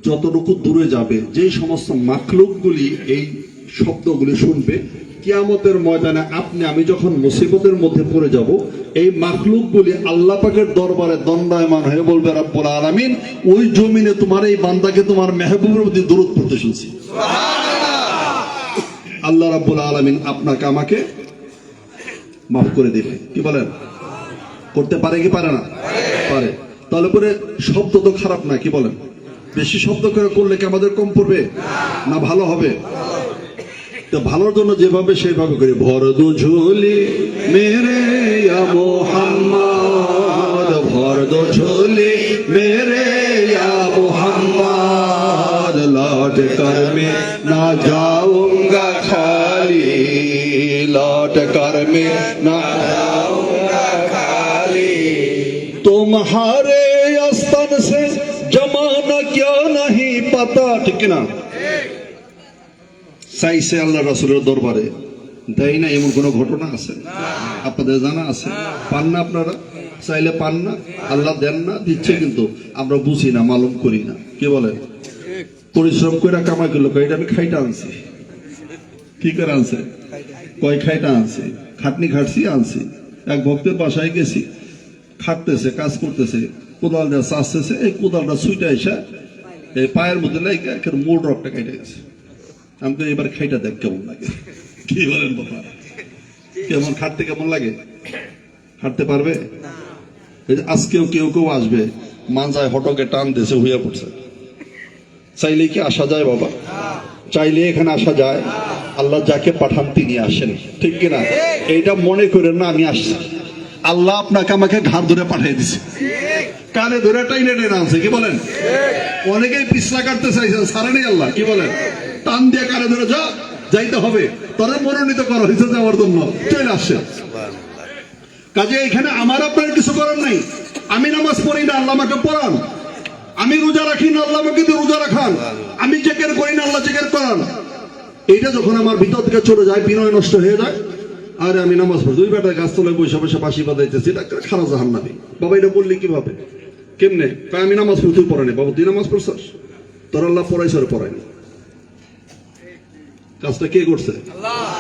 যতটুকু দূরে যাবে, যেই সমস্ত মাখলুকগুলি এই শব্দগুলি শুনবে, কিয়ামতের ময়দানে আপনি আমি যখন মুসিবতের মধ্যে পড়ে যাব, এই মাখলুকগুলি আল্লাহ পাকের দরবারে দণ্ডায়মান হয়ে বলবে রব্বুল আলামিন, ওই জমিনে তোমার এই বান্দাকে তোমার মেহবুবের প্রতি দরুদ পড়তে শুনছি। আল্লাহ রাব্বুল আলামিন আপনাকে আমাকে মাফ করে দিবে। কি বলেন? করতে পারে কি পারে না? পারে। তাহলে পরে শব্দ তো খারাপ না, কি বলেন? বেশি শব্দ করে করলে কি আমাদের কম পড়বে না ভালো হবে? তো ভালোর জন্য যেভাবে সেইভাবে করি। ভর দো ঝোলি মেরে ইয়া মুহাম্মদ, ভর দো ঝোলি মেরে ইয়া মুহাম্মদ, लौट कर मैं ना जाऊंगा खाली, लौट कर मैं ना जाऊंगा खाली। तुम्हारे आस्थान से जमाना क्या नहीं पता, ठीक ना? চাইছে আল্লাহ রাসূলের দরবারে, দেয় না, এমন কোন ঘটনা আছে আপনাদের জানা আছে? পান না আপনারা? চাইলে পান না? আল্লাহ দেন না? দিচ্ছে, কিন্তু আমরা বুঝি না, মালুম করি না। কি বলে? পরিশ্রম করে কামাই করলো, এটা আমি খাইটা আনছি। কি করে আনছে? কয় খাইটা আনছি, খাটনি খাটছি আনছি। এক ভক্তের বাসায় গেছি, খাটতেছে, কাজ করতেছে, কোদাল দিয়ে চাষতেছে, এই কোদালটা সুইটা এসে এই পায়ের মধ্যে লাগে, মূল রকটা কেটে গেছে। আমি তো এবার খাইটা দেখ কেমন লাগে। কি বলেন বাবা? কেমন খাটতে কেমন লাগে? হাঁটতে পারবে? আজকেও কেউ কেউ আসবে, মানজায় হটকে টান দিয়েছে, হইয়া পড়ছে। চাইলে কি আসা যায় বাবা? চাইলে এখানে আসা যায়? আল্লাহ যাকে পাঠান তিনি আসেন, ঠিক কিনা? এইটা মনে করেন না আমি আসছি। আল্লাহ আপনাকে আমাকে ঘাড় ধরে পাঠিয়ে দিছে, কানে ধরে টাইনে টেনে আনছে। কি বলেন? অনেকেই পিছলা কাটতে চাইছেন, সারে নেই আল্লাহ। কি বলেন? টান দিয়ে কানে ধরে যা, যাইতে হবে, তারা মনোনীত করা হয়েছে যাওয়ার জন্য, চলে আসছে। কাজে এখানে আমার আপনার কিছু করার নাই। আমি নামাজ পড়ি না, আল্লাহ আমাকে পড়ান। আমি রোজা রাখি না, আল্লাহ আমাকে রোজা রাখান। আমি জিকির করি না, আল্লাহ জিকির করান। এইটা যখন আমার ভিতর থেকে চলে যায়, বিনয় নষ্ট হয়ে যায়। আরে আমি নামাজ পড়ি, দুই বেটার গাছ তলায় বসে বসে বাঁশি বাজাইতেছি, এটা খারাপ জাহান্নামী। বাবা এটা বললি কিভাবে? কেমনে? আমি নামাজ পড়ি, তুই পড়ানি। বাবা তুই নামাজ পড়ছস? তোর আল্লাহ পড়াইছে আর পড়ায়নি। কাজটা কে করছে?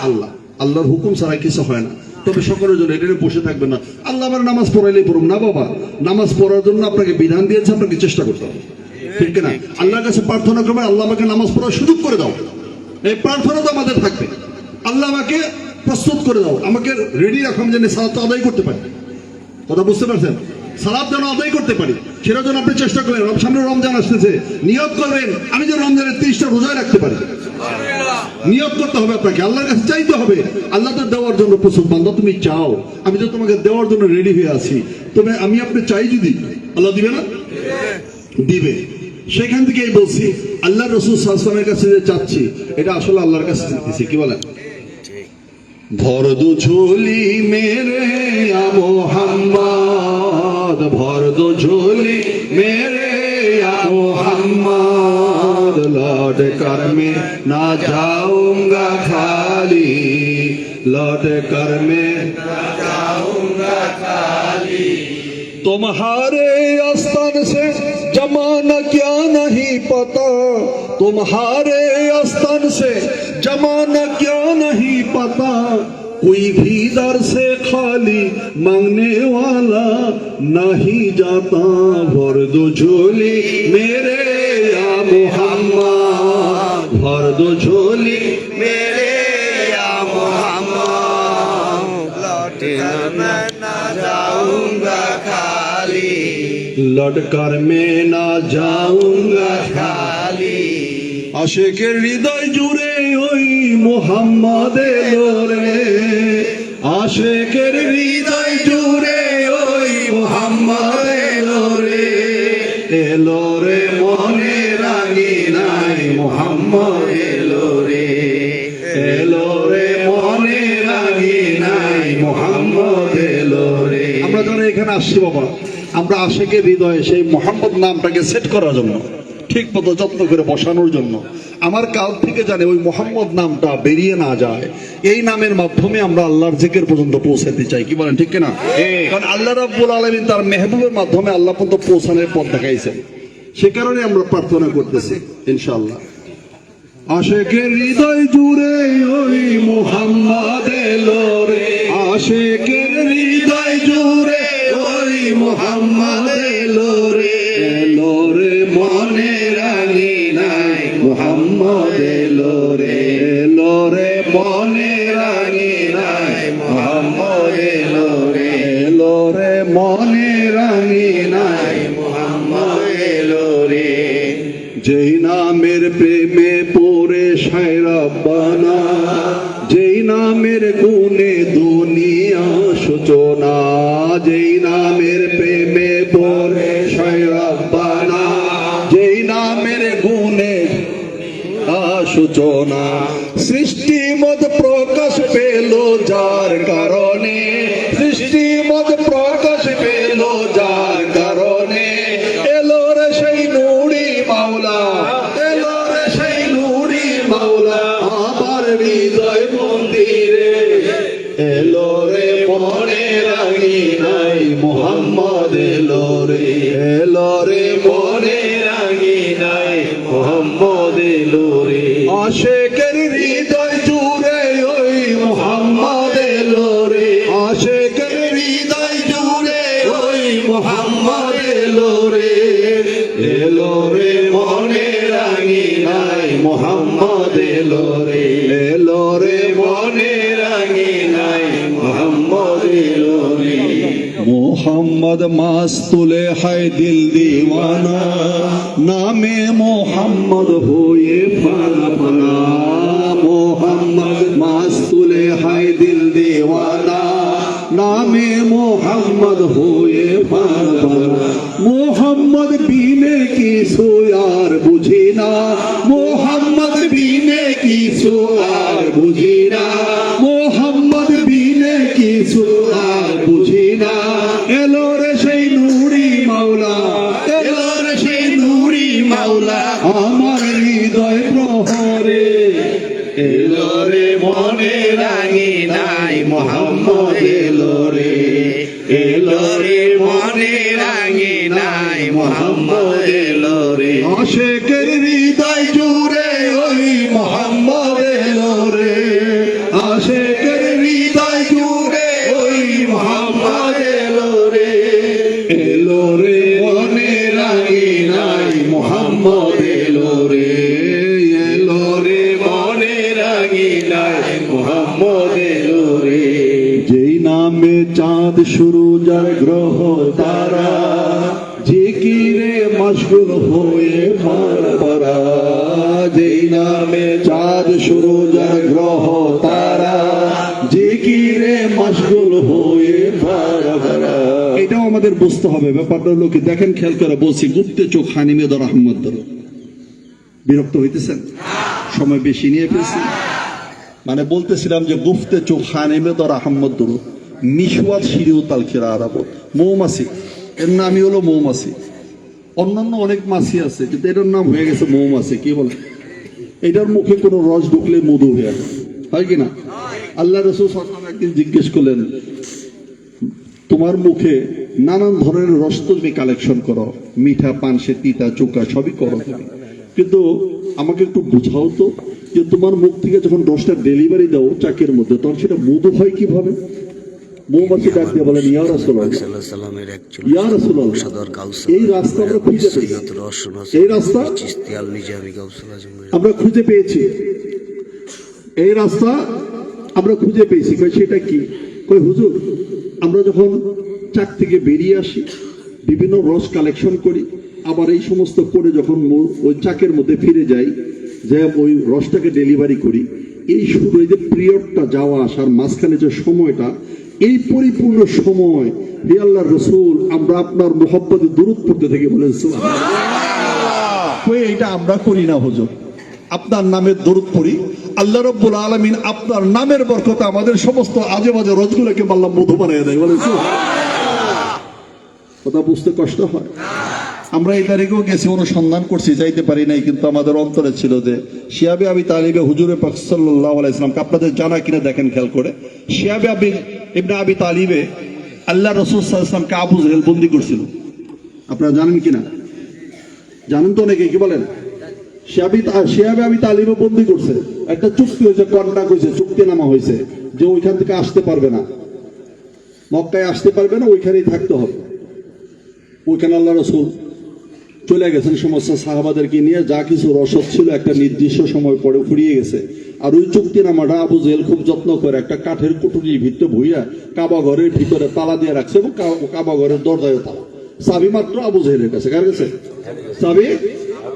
আল্লাহ। আল্লাহর হুকুম ছাড়া কিছু হয় না। তবে সকলের জন্য এটা বসে থাকবেন না, আল্লাহ আমার নামাজ পড়াইলেই পড়ুন না। বাবা নামাজ পড়ার জন্য আপনাকে বিধান দিয়েছে, আপনাকে চেষ্টা করতে হবে, ঠিক না? আল্লাহর কাছে প্রার্থনা করবেন, আল্লাহ আমাকে নামাজ পড়ার সুযোগ করে দাও। এই প্রার্থনা তো আমাদের থাকবে, আল্লাহ আমাকে প্রস্তুত করে দাও, আমাকে রেডি রাখো, আমি যেন সালাত আদায় করতে পারি। কথা বুঝতে পারছেন? সালাত যেন আদায় করতে পারি, সেটার জন্য আপনি চেষ্টা করবেন। সামনে রমজান আসতেছে, নিয়ত করবেন আমি যেন রমজানের 30টা রোজা রাখতে পারি। নিয়ত করতে হবে আপনাকে, আল্লাহর কাছে চাইতে হবে। আল্লাহ তো দেওয়ার জন্য প্রস্তুত। বান্দা তুমি চাও, আমি তো তোমাকে দেওয়ার জন্য রেডি হয়ে আছি। তবে আমি আপনি চাই যদি, আল্লাহ দিবে না? দিবে। সেখান থেকেই বলছি, আল্লাহ রাসূল সাল্লাল্লাহু আলাইহি ওয়াসাল্লামের কাছে যে চাচ্ছি, এটা আসলে আল্লাহর কাছে চাচ্ছি। কি বলেন? ভর দো ঝোলি মেরে ইয়া মুহাম্মদ, ভর দো ঝোলি মেরে ইয়া মুহাম্মদ, लौट कर मैं ना जाऊंगा खाली, लौट कर मैं ना जाऊंगा खाली। तुम्हारे आस्थान से जमाना क्या नहीं पता, तुम्हारे आस्थान से जमाना क्या नहीं पता, कोई भी दर से खाली मांगने वाला नहीं जाता। भर दो झोली मेरे या मुहम्मद, भर दो झोली मेरे या मुहम्मद। लौटकर मैं ना जाऊंगा खाली आशिकेर हृदय जुड़े ওই মোহাম্মদ এলো রে আশিকের হৃদয় জুড়ে ওই মোহাম্মদ এলো রে মনে রাগি নাই মোহাম্মদ এলো রে মনে রাগি নাই মোহাম্মদ এলো রে। আমরা যারা এখানে আসছি বাবা, আমরা আশিকের হৃদয়ে সেই মোহাম্মদ নামটাকে সেট করার জন্য, ঠিক মতো যত্ন করে বসানোর জন্য, আমার কাল থেকে জানে ওই মোহাম্মদ নামটা বেরিয়ে না যায়, এই নামের মাধ্যমে আমরা আল্লাহর জিকির পর্যন্ত পৌঁছাতে চাই। কি বলেন, ঠিক কিনা? কারণ আল্লাহ রাব্বুল আলামিন তার মেহবুবের মাধ্যমে আল্লাহ পর্যন্ত পৌঁছানোর পথ দেখাইছেন, সে কারণে আমরা প্রার্থনা করতেছি ইনশাআল্লাহ। আশিকের হৃদয় জুড়ে ওই মোহাম্মদ এলো রে আশিকের হৃদয় জুড়ে ওই মোহাম্মদ এলো রে মনে রাগি নাই মোহাম্মদ এলো রে মনে রাগি নাই মোহাম্মদ এলো রে মনে রাগি নাই মোহাম্মদ এলো রে। যেই নামের প্রেমে পড়ে শায় রব্বানা, যেই নামের গুণে দুনিয়া সূচনা, যেই নামের প্রেমে পড়ে শায় রব্বানা, যেই নামের গুণে সূচনা, সৃষ্টি মত প্রকাশ পেল যার কারণে, সৃষ্টি মত প্রকাশ পেল যার কারণে, এলো রে সেই নূরি মাওলা, এলো রে সেই নূরি মাওলা আমার হৃদয় মন্দিরে, এলো রে মনে রাগি নাই মোহাম্মদ এলো রে মনে রাগি নাই মোহাম্মদ এলো রে। আশিকের হৃদয় জুড়ে ওই মোহাম্মদ এলো রে আশিকের হৃদয় জুড়ে ওই মোহাম্মদ এলো রে মনে রাগি নাই মোহাম্মদ এলো রে মনে রাগি নাই মোহাম্মদ এলো রে। মোহাম্মদ মাস্তুলে হায় দিল দিওয়ানা, নামে মোহাম্মদ হয়ে ফানা ফানা, মোহাম্মদ মাস্তুলে হায় দিল দিওয়ানা, নামে মোহাম্মদ হয়ে ফানা ফানা, মোহাম্মদ বিনে কিছু আর বুঝি না, মোহাম্মদ বিনে কিছু আর বুঝি না, মোহাম্মদ বিনে কিছু আর বুঝি না, এলো রে সেই নূরি মাওলা, এলো রে সেই নূরি মাওলা আমার হৃদয় প্রহরে, এলো রে মনে রাগি নাই মোহাম্মদ এলো রে মনে রাগি নাই মোহাম্মদ এলো রে। আশিকের হৃদয় জুড়ে ওই মোহাম্মদ এলো রে আশিকের হৃদয় জুড়ে ওই মোহাম্মদ এলো রে মনে রাগি নাই মোহাম্মদ এলো রে মনে রাগি নাই মোহাম্মদ এলো রে। যেই নামে চাঁদ শুরু যার গ্রহ তারা, জিকিরে মশগুল হয়ে পারা, যেই নামে চাঁদ শুরু যার গ্রহ তারা, জিকিরে মশগুল হয়ে পারা। এটাও আমাদের বুঝতে হবে। ব্যাপারটা হলো কি, দেখেন খেয়াল করে বলছি, গুপ্তে চোখ হানিমেদ রহমত ধরো। বিরক্ত হইতেছেন? সময় বেশি নিয়ে ফেলছি। মানে বলতেছিলাম যে গুফতে চোখ হানিমেদ রহমত ধরো, নিশওয়াত শিরিও তালখিরা আরাবত, মৌমাছি, এর নামই হলো মৌমাছি। অন্যান্য অনেক মাছি আছে, কিন্তু এটার নাম হয়ে গেছে মৌমাছি। কি বলে? এটার মুখে কোনো রস ঢুকলে মধু হয়ে হয় কিনা? আল্লাহ রাসূল সাল্লাল্লাহু আলাইহি ওয়াসাল্লাম একদিন জিজ্ঞেস করলেন, তোমার মুখে নানান ধরনের রস তুমি কালেকশন করো, মিঠা, পানসে, তিতা, চোকা সবই করো, কিন্তু আমাকে একটু বুঝাও তো যে তোমার মুখ থেকে যখন রসটা ডেলিভারি দাও চাকের মধ্যে, তখন সেটা মধু হয় কিভাবে? মৌমাছি ডাক দিয়ে বলেন, ইয়া রাসূলুল্লাহ, ইয়া রাসূলুল্লাহ, এই রাস্তা আমরা খুঁজে পেয়েছি, এই রাস্তা আমরা খুঁজে পেয়েছি, এই রাস্তা আমরা খুঁজে পেয়েছি। সেটা কি? কই হুজুর, আমরা যখন চাক থেকে বেরিয়ে আসি বিভিন্ন রস কালেকশন করি, আবার এই সমস্ত করে যখন ওই চাকের মধ্যে ফিরে যাই, যে ওই রসটাকে ডেলিভারি করি, এই শুধু এই যে পিরিয়ডটা যাওয়া আসার মাঝখানে যে সময়টা, এই পরিপূর্ণ সময় হে আল্লাহর রাসূল আমরা আপনার মুহাব্বতে দুরূদ পড়তে থাকি। বলেন সুবহানাল্লাহ। এইটা আমরা করি না হুজুর, আপনার নামের দরুদ পড়ি। আল্লাহ রাব্বুল আলামিন আপনার নামের বরকতে আমাদের সমস্ত আজে বাজে রজগুলোকে আল্লাহ মধু বানিয়ে দেয়। বলেন সুবহানাল্লাহ। কথা বুঝতে কষ্ট হয়। আমরা এই তারিখেও গেছি, অনুসন্ধান করছি, যাইতে পারি নাই, কিন্তু আমাদের অন্তরে ছিল যে শিহাবে আবি তালিবে হুজুরে পাক সাল্লাল্লাহু আলাইহি ওয়াসাল্লামকে, আপনাদের জানা কিনা দেখেন খেয়াল করে, শিহাবে ইবনে আবি তালিবে আল্লাহ রাসূল সাল্লাল্লাহু আলাইহি ওয়াসাল্লামকে আবু জেহেল বন্দী করছিল। আপনারা জানেন কিনা? জানেন তো অনেকে, কি বলেন? শিহাবে আবি তালিবে বন্দী করছে, একটা চুক্তি হয়েছে, কন্ট্রাক্ট হয়েছে, চুক্তিনামা হয়েছে যে ওইখান থেকে আসতে পারবে না, মক্কায় আসতে পারবে না, ওইখানেই থাকতে হবে। ওইখানে আল্লাহ রাসূল চলে গেছেন সমস্ত সাহাবাদেরকে নিয়ে, যা কিছু রসদ ছিল একটা নির্দিষ্ট সময় পরে ফুরিয়ে গেছে। আর ওই চুক্তিনামাটা আবু জেহেল খুব যত্ন করে একটা কাঠের কুটুরির ভিতরে ভুইয়া কাবা ঘরের ভিতরে তালা দিয়ে রাখছে, এবং কাবা ঘরের দরজায় তালা, চাবি মাত্র আবু জেহেলের কাছে। কার কাছে চাবি?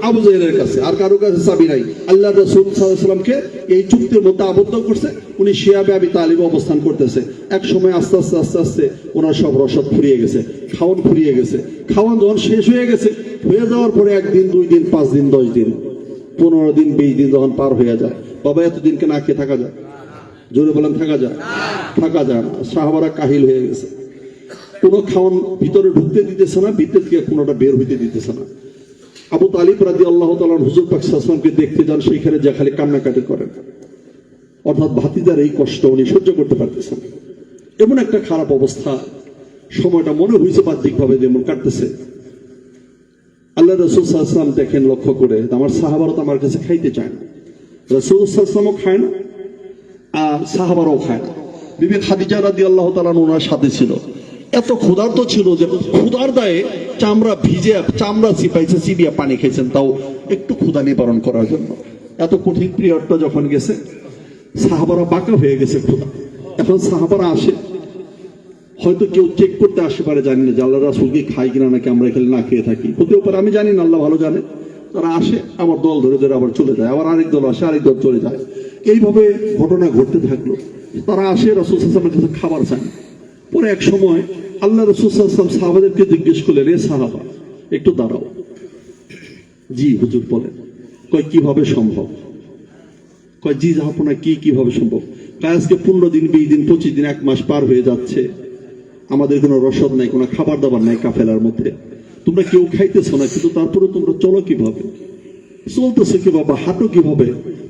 আবু জেহেলের কাছে, আর কারো কাছে চাবি নাই। আল্লাহ রাসূল সাল্লাল্লাহু আলাইহি ওয়াসাল্লামকে এই চুক্তির মধ্যে আবদ্ধ করছে, উনি শিহাবে আবি তালিবে অবস্থান করতেছে। এক সময় আস্তে আস্তে আস্তে আস্তে ওনার সব রসদ ফুরিয়ে গেছে, খাওয়ান ফুরিয়ে গেছে। খাওয়ান যখন শেষ হয়ে গেছে, হয়ে যাওয়ার পরে 1 দিন 2 দিন 5 দিন 10 দিন 15 দিন 20 দিন যখন পার হয়ে যায়, বাবা এতদিনকে না খেয়ে থাকা যায়? জোরে বলেন থাকা যায়? থাকা যায় না। সাহাবারা কাহিল হয়ে গেছে, কোনো খাওয়ান ভিতরে ঢুকতে দিতেছে না, ভিতর থেকে কোনোটা বের হইতে দিতেছে না। আবু তালিব রাদিয়াল্লাহু তাআলা হুজুর পাক সাল্লাল্লাহু আলাইহি ওয়াসাল্লামকে দেখতে যান, সেইখানে যা খালি কান্নাকাটি করেন, অর্থাৎ ভাতিজার এই কষ্ট উনি সহ্য করতে পারতেছেন। এমন একটা খারাপ অবস্থা, সময়টা মনে হয়েছে বাহ্যিকভাবে যেমন কাটতেছে। আল্লাহ রাসূল সাল্লাল্লাহু আলাইহি ওয়াসাল্লাম দেখেন লক্ষ্য করে, আমার সাহাবারা তো আমার কাছে খাইতে চায় না, রাসূল সাল্লাল্লাহু আলাইহি ওয়াসাল্লামও খায় না, আর সাহাবারাও খায় না। বিবি খাদিজা রাদিয়াল্লাহু তাআলা ওনার সাথে ছিল, এত ক্ষুধার্ত ছিল যে ক্ষুধার দায়ে চামড়া ভিজে, চামড়া চিপাইছে, চিবিয়া পানি খাইছেন, তাও একটু ক্ষুধা নিবারণ করার জন্য। এত কঠিন পিরিয়ডটা যখন গেছে, সাহাবারা বাঁকা হয়ে গেছে ক্ষুধা। এখন সাহাবারা আসে, হয়তো কেউ চেক করতে আসতে পারে, জানি না যে আল্লাহ রাসূল কি খাই কিনা, নাকি আমরা এখানে না খেয়ে থাকি, হতেও পারে, আমি জানি না, আল্লাহ ভালো জানে। তারা আসে, আমার দল ধরে ধরে আবার চলে যায়, আবার আরেক দল আসে, আরেক দল চলে যায়, এইভাবে ঘটনা ঘটতে থাকলো। তারা আসে, রাসূল সাল্লাল্লাহু আলাইহি ওয়াসাল্লামের কাছে খাবার চায়। পরে এক সময় আল্লাহ রাসূল সাল্লাল্লাহু আলাইহি ওয়াসাল্লাম সাহাবাদেরকে জিজ্ঞেস করলেন, এ সাহাবা একটু দাঁড়াও। জি হুজুর বলেন। কয় কিভাবে সম্ভব? কয় জি জাহাপনা, কিভাবে সম্ভব? কয় আজকে 15 দিন 20 দিন 25 দিন 1 মাস পার হয়ে যাচ্ছে, আমাদের কোনো রসদ নাই, কোনো খাবার দাবার নাই কাফেলার মধ্যে, তোমরা কেউ খাইতেছো না, কিন্তু তারপরে তোমরা চলো কিভাবে, চলতেছো কিভাবে, হাঁটো কিভাবে,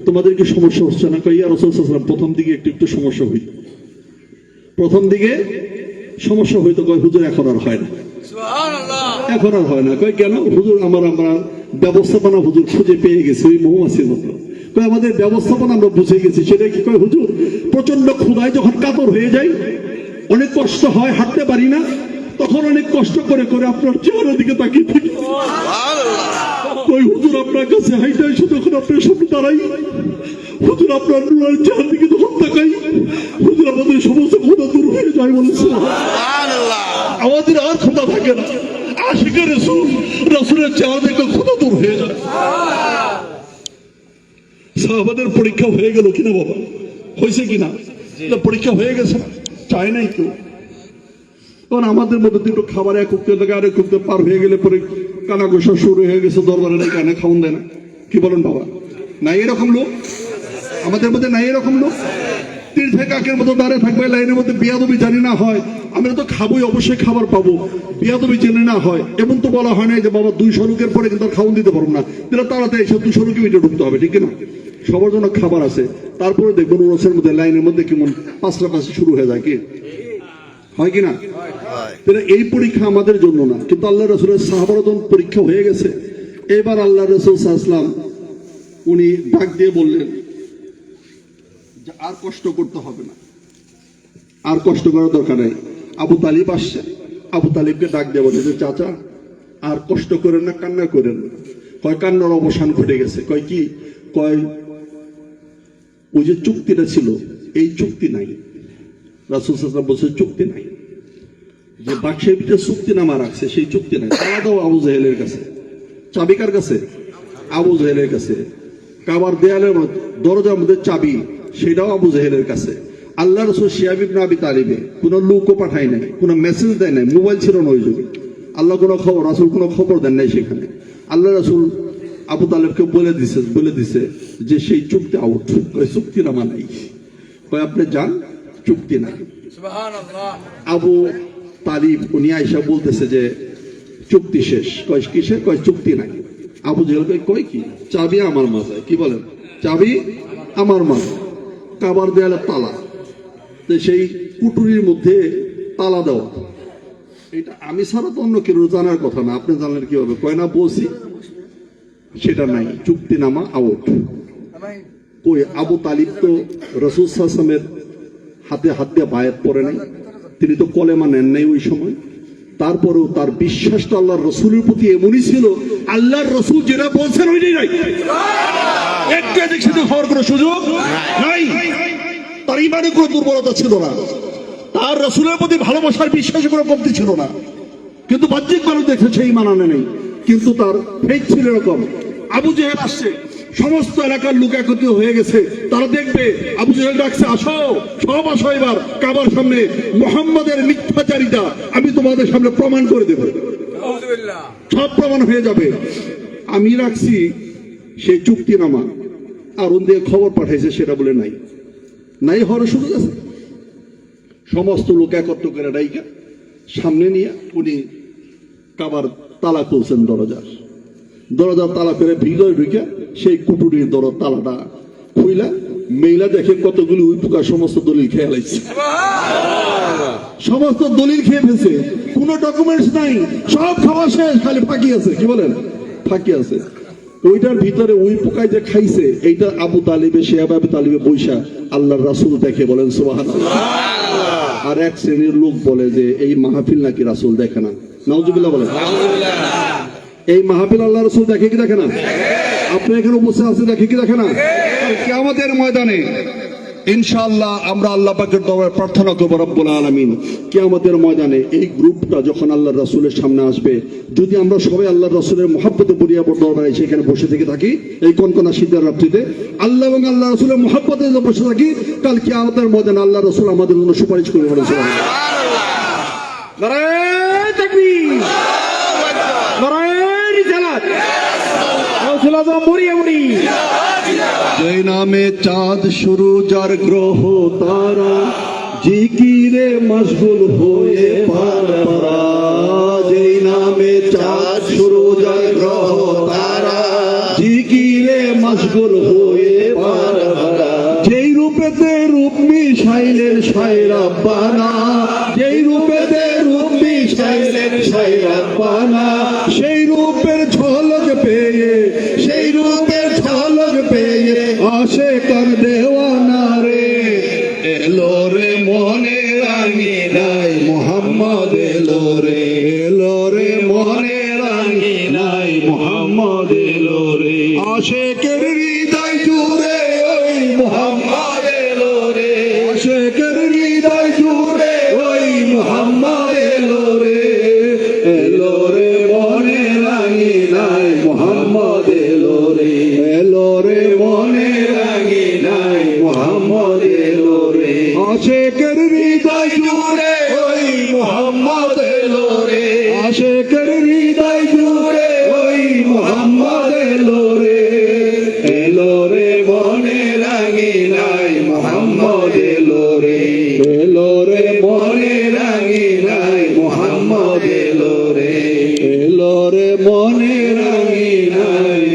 তোমাদের কি সমস্যা হচ্ছে না? কয় ইয়া রাসূল সাল্লাল্লাহু আলাইহি ওয়াসাল্লাম প্রথম দিকে একটু সমস্যা হইত, প্রথম দিকে সমস্যা হইতো। কয় হুজুর এখন আর হয় না, এখন আর হয় না। কয় কেন? হুজুর আমরা ব্যবস্থাপনা হুজুর খুঁজে পেয়ে গেছি, ওই মৌমাছির মতো। কয় আমাদের ব্যবস্থাপনা আমরা বুঝে গেছি। সেটা কি? কয় হুজুর প্রচন্ড ক্ষুধায় যখন কাতর হয়ে যায়, অনেক কষ্ট হয়, হাঁটতে পারি না, তখন অনেক কষ্ট করে করে আপনার চেহারার দিকে তাকিয়ে থাকি। কই হুজুর আপনার কাছে হাইটা এসে তখন আপনার সামনে দাঁড়াই, হুজুর আপনার নুরার চেহারার দিকে তখন তাকাই, হুজুর আমাদের সমস্ত ক্ষুধা দূর হয়ে যায়। বলেছে আমাদের আর ক্ষুধা থাকে না, আশিকের রাসূলের চেহারা দেখে ক্ষুধা দূর হয়ে যায়। সাহাবাদের পরীক্ষা হয়ে গেল কিনা বাবা? হয়েছে কিনা? পরীক্ষা হয়ে গেছে, চায় নাই কেউ। কারণ আমাদের মধ্যে দুটো খাবার এক উঠতে থাকে, আরেক উঠতে পার হয়ে গেলে পরে কানা গোসা শুরু হয়ে গেছে, দরবারে নাই, কানে খাওয়ান দেয় না। কি বলেন বাবা? নাই এরকম লোক আমাদের মধ্যে? নাই এরকম লোক? তীর্থে কাকের মতো দাঁড়িয়ে থাকবে লাইনের মধ্যে, বিয়াদবি জানি না হয়, আমরা তো খাবোই, অবশ্যই খাবার পাবো, বিয়াদবি জেনে না হয়, এমন তো বলা হয় না যে বাবা 200 লোকের পরে কিন্তু আর খাওয়ান দিতে পারবো না, তাহলে তাড়াতাড়ি এসব 200 লোকের ভিতরে ঢুকতে হবে, ঠিক না? সবার জন্য খাবার আছে, তারপরে দেখবেন রসের মধ্যে লাইনের মধ্যে কেমন পাঁচটা শুরু হয়ে যায়। কি হয় কিনা? এই পরীক্ষা আমাদের জন্য না, কিন্তু আল্লাহ রাসূলের সাহাবারা যখন পরীক্ষা হয়ে গেছে, এবার আল্লাহ রাসূল সাল্লাল্লাহু আলাইহি ওয়াসাল্লাম উনি ডাক দিয়ে বললেন যে আর কষ্ট করতে হবে না, আর কষ্ট করার দরকার নেই। আবু তালিব আসছে, আবু তালিবকে ডাক দিয়ে বলে যে চাচা আর কষ্ট করেন না, কান্না করেন না। কয় কান্নার অবসান ঘটে গেছে। কয় কি? কয় ওই যে চুক্তিটা ছিল, এই চুক্তি নাই, রাসূল সাল্লাল্লাহু আলাইহি ওয়াসাল্লাম বলছে চুক্তি নাই। যে বাক্সের ভিতরে চুক্তিনামা রাখছে সেই চুক্তি নাই। তালা দাও আবু জাহেলের কাছে, চাবি কার কাছে? আবু জাহেলের কাছে। কাবার দেয়ালের দরজার মধ্যে চাবি, সেটাও আবু জাহেলের কাছে। আল্লাহ রাসূল শিহাব ইবনে আবি তালিবে কোনো লোকও পাঠায় নাই, কোনো মেসেজ দেয় নাই, মোবাইল ছিল না ওই যুগে। আল্লাহ কোনো খবর, রাসূল কোনো খবর দেন নাই সেখানে। আল্লাহ রাসূল আবু তালেবকে বলে দিছে যে সেই চুক্তি আউট, চুক্তিনামা নাই। আপনি যান, চুক্তি নাই। আবু তালিব উনি আয়েশা বলতেছে যে চুক্তি শেষ। কিসের? চুক্তি নাই। আবু জাহেল কয় কি? চাবি আমার মাথায়। কি বলেন? চাবি আমার মাথায়। কাবার দেয়ালে তালা, সেই কুটুরির মধ্যে তালা দেওয়া, এটা আমি ছাড়া তো অন্য কেউ জানার কথা না, আপনি জানলেন কি হবে? কয় না বলছি, সেটা নাই, চুক্তিনামা আউট। কই আবু তালিব তো রাসূল সাল্লাল্লাহু আলাইহি ওয়াসাল্লামের হাতে হাত দিয়ে বায়াত পড়ে নাই, তিনি তো কলেমা নেন নাই ওই সময়। তারপরেও তার বিশ্বাসটা আল্লাহর রসুলের প্রতি এমনই ছিল, আল্লাহর রসুল যেটা বলছেন ওইটাই নাই, একটু এদিক সেদিক হওয়ার কোনো সুযোগ নাই। তার ইমানে কোনো দুর্বলতা ছিল না, তার রসুলের প্রতি ভালোবাসার বিশ্বাসে কোনো কমতি ছিল না। কিন্তু বাহ্যিক মানুষ দেখে সেই ইমান আনে নেই, কিন্তু তার ফেক ছিল এরকম। আবু জেহেল আসছে, সমস্ত এলাকার লোক একত্রিত হয়ে গেছে, তারা দেখবে। আবু জেহেল ডাকছে, আসো, সব আসো এবার কাবার সামনে, মুহাম্মাদের মিথ্যাচারিতা আমি তোমাদের সামনে প্রমাণ করে দেব, সব প্রমাণ হয়ে যাবে। আমি রাখছি সেই চুক্তিনামা, আর ওন দিয়ে খবর পাঠাইছে সেটা বলে নাই, নাই হওয়ার সুযোগ আছে। সমস্ত লোক একত্র করে ডাইকা সামনে নিয়ে উনি কাবার তালা খুলছেন, দরজার তালা করে ভিতরে ঢুকে সেই কুটুরির তালাটা খুইলা মেইলা দেখে কতগুলি উই পোকা সমস্ত দলিল খেয়ে লাইছে, সমস্ত দলিল খেয়ে ফেলছে, কোনো ডকুমেন্টস নাই, সব খাওয়া শেষ, খালি ফাঁকি আছে। কি বলেন? ফাঁকি আছে। ওইটার ভিতরে উই পোকায় যে খাইছে, এইটা আবু তালিবে, শিহাব আবু তালিবে বৈশা আল্লাহর রাসূল দেখে, বলেন সুবহানাল্লাহ। আর এক শ্রেণীর লোক বলে যে এই মাহফিল নাকি রাসূল দেখে না। নাউজুবিল্লাহ বলেন। এই মাহফিল আল্লাহ রাসূল দেখে কি দেখে না? আপনি এখানে উপস্থিত আছেন, দেখে কি দেখে না? কিয়ামতের ময়দানে ইনশাআল্লাহ আমরা আল্লাহ পাকের দরবারে প্রার্থনা করব, রব্বুল আলামিন কিয়ামতের ময়দানে এই গ্রুপটা যখন আল্লাহর রাসূলের সামনে আসবে, যদি আমরা সবাই আল্লাহর রাসূলের মহব্বতে পড়িয়া দরবারে সেখানে বসে থেকে থাকি, এই কনকনা শীতের রাত্রিতে আল্লাহ এবং আল্লাহ রাসূলের মহব্বতে বসে থাকি, কাল কিয়ামতের ময়দানে আল্লাহ রাসূল আমাদের জন্য সুপারিশ করবে, বলেন সুবহানাল্লাহ। নারায়ে তাকবীর, নারায়ে রিসালাত, গাউসুল আযম মুরিয়া মুরি। যেই নামে চাঁদ শুরু যার গ্রহ তারা, জিকিরে মশগুল হয়ে পারা। যেই নামে চাঁদ শুরু যার গ্রহ তারা, জিকিরে মশগুল হয়ে পারা। যেই রূপেতে রূপ মিশাইলেন শায়রাব্বানা, যেই রূপেতে রূপ মিশাইলেন শায়রাব্বানা, সেই রূপের ঝলক পেয়ে, সেই রূপের ঝলক পেয়ে আশিকার দেওয়ানা রে এলো রে মনে রাঙিনায় মুহাম্মদ এলো রে, এলো রে মনে রাঙিনায় মুহাম্মদ এলো রে। আশিকের হৃদয় জুড়ে ওই মুহাম্মদ এলো রে, আশিকের হৃদয় জুড়ে ওই মুহাম্মদ এলো রে, এলো রে মনে রাঙিনায় মুহাম্মদ এলো রে, এলো রে মনে রাঙিনায় মুহাম্মদ এলো রে। আশিকের হৃদয় জুড়ে ওই মুহাম্মদ এলো রে, আশিকের হৃদয় জুড়ে ওই মুহাম্মদ এলো রে, এলো রে মনে রাঙিনায় মুহাম্মদ এলো রে, এলো রে মনে রাঙিনায় মুহাম্মদ এলো রে, এলো রে মনে রাঙিনায়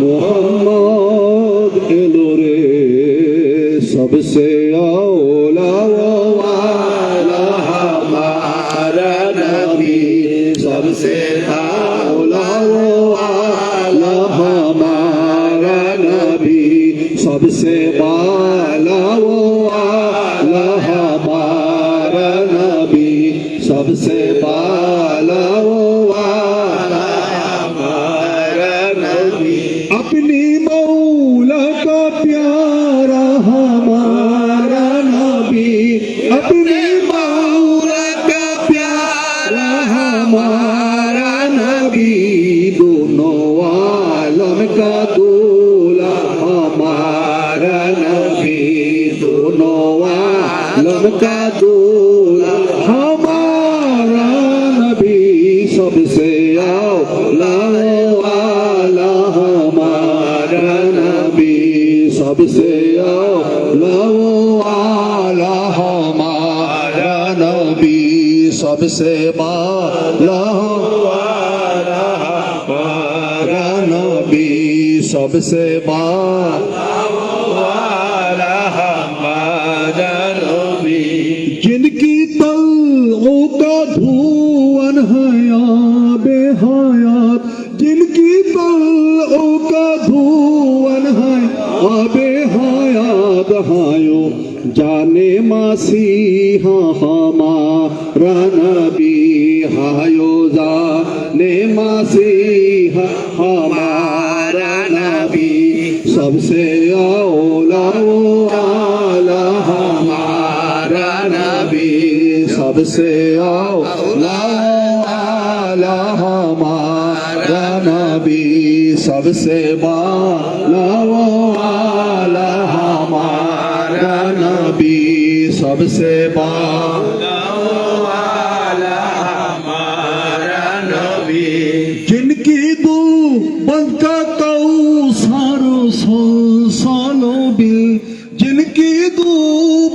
মুহাম্মদ এলো রে। सबसे औला वाला हमारा नबी, सबसे औला वाला हमारा नबी, सबसे बाला वाला हमारा नबी, सबसे बाला वाला हमारा नबी। अपनी मौला का प्यारा हमारा नबी, अपनी सबसे बाला हमारा नबी सबसे बाला हमारा नबी जिनकी तलवों का धुआं है आबे हयात जिनकी तलवों का धुआं है आबे हयात हायो जाने मसीहा हमारा नबी हायो जाने मसीहा हमारा नबी सबसे औला आला हमारा नबी सबसे औला आला हमारा नबी सबसे बाला आला हमारा नबी सबसे बाला हमारा नबी जिनकी दो बंद का कौसारो सालो बिल जिनकी दो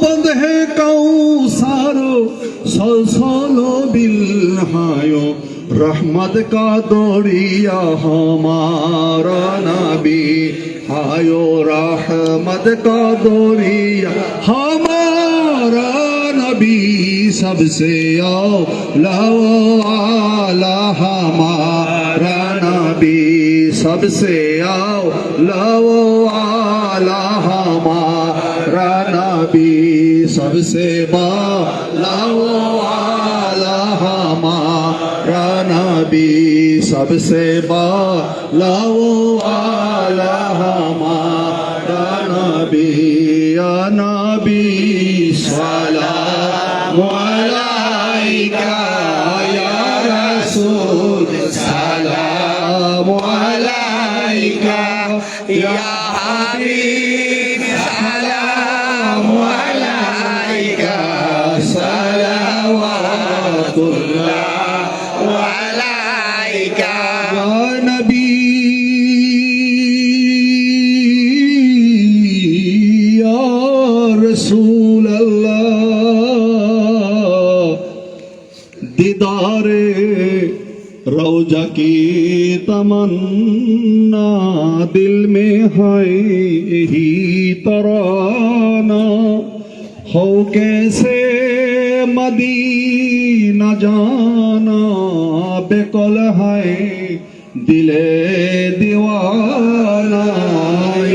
बंद है कौसारो सालो बिल हायो रहमत का दरिया हमारा नबी हायो रहमत का दरिया हमारा नबी सबसे औला हमारा नबी सबसे औला हमारा नबी सबसे बाला हमारा नबी सबसे बाला हमारा नबी या नबी सलाम अलैका या रसूल सलाम अलैका या हबीब सलाम अलैका सलावतुल्लाह अलैका या नबी या रसूल अल्लाह दीदारे रौजा की तमन्ना दिल में है यही तराना हो कैसे मदीना जाना बेकल है दिले दीवाना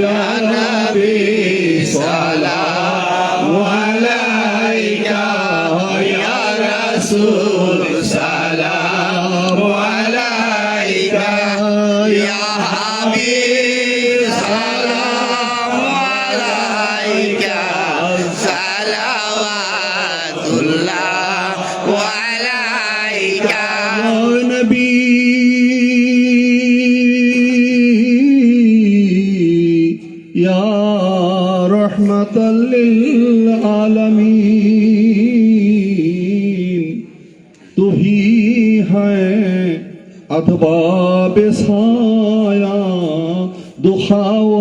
या नबी सलाम अलैका या रसूल सलाम अलैका या हबीब सलाम अलैका सलावतुल्लाह अलैका या नबी या रहमतल लिल आलमीन तू ही है अथवा बेसाया दुखाओ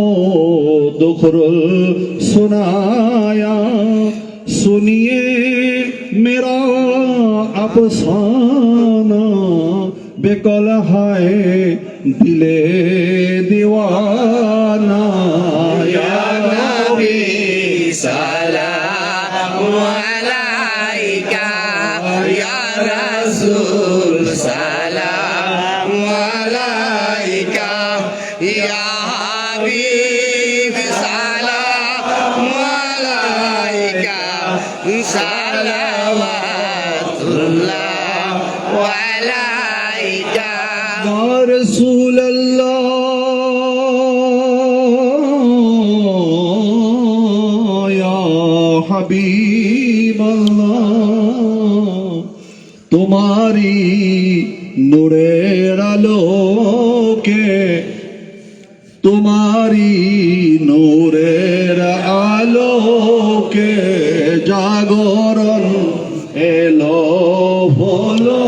दुखरुल सुनाया सुनिए मेरा अफसाना बेकल है दिले दीवाना या नबी सलाम अलैका या रसूल सलाम अलैका या हबीब सलाम अलैका सलावतुल्लाह अलैका या रसूल अल्लाह या हबीब अल्लाह तुम्हारी नूरेर आलोके तुम्हारी नूरेर आलोके जागरण एलो बोलो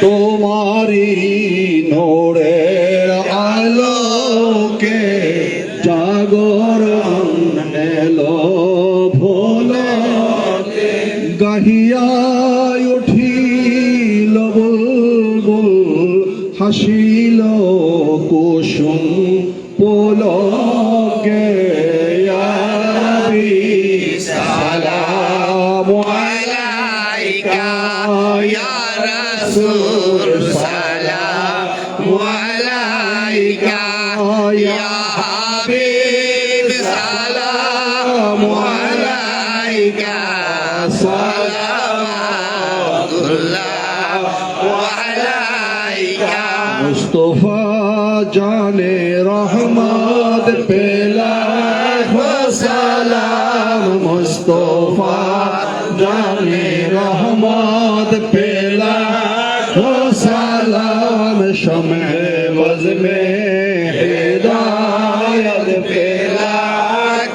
तुम्हारी नूरेर आलोके जागरण एलो बोलो गहिया उठी আসিল কুসুম পুলকে ইয়া নবী সালাম আলাইকা ইয়া রাসূল সালাম আলাইকা ইয়া হাবিব সালাম আলাইকা সালাওয়াতুল্লাহ আলাইকা মুস্তাফা জানে রহমত পেলা সালাম মুস্তাফা জানে রহমত পেলা সালাম शम्ह बज़ में हिदायत पेला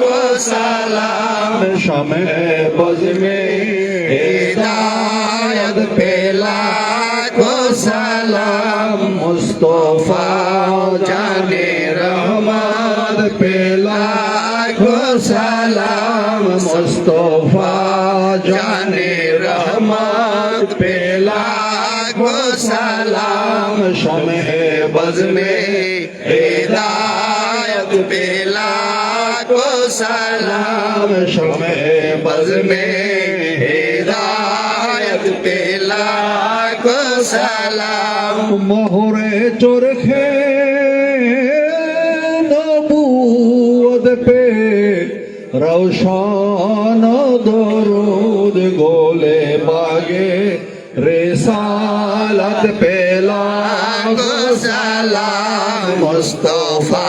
को सलाम शम्ह बज़ में हिदायत पेला को सलाम मुस्तफा जाने रहमत पेला को सलाम मुस्तफा जाने रहमत पेला को सलाम शम्ह बज़ में हिदायत पेला को सलाम शम्ह बज़ में हिदायत पेला को सलाम मोहरे चरखे नबूवत पे रोशन दरूद गोले बागे रिसालत पेला को सलाम मुस्तफा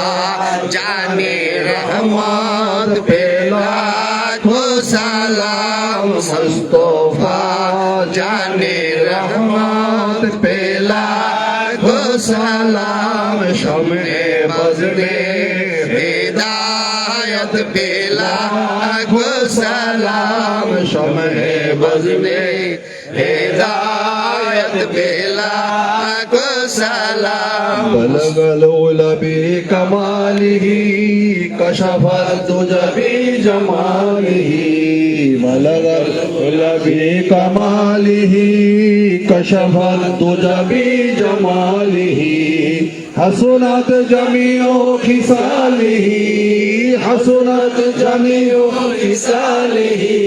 जाने रहमत पेला को सलाम मुस्तफा जाने रहमत पेला को सलाम शम्ह बज़ में हिदायत पेला को सलाम शम्ह बज़ में हिदायत पेला को सलाम बलगल उलबी कमालिही कशफत दुजबी जमालिही बलगल उलबी कमालिही कशफत दुजबी जमालिही हसनत जमीओ खिसालिही हसनत जमीओ खिसालिही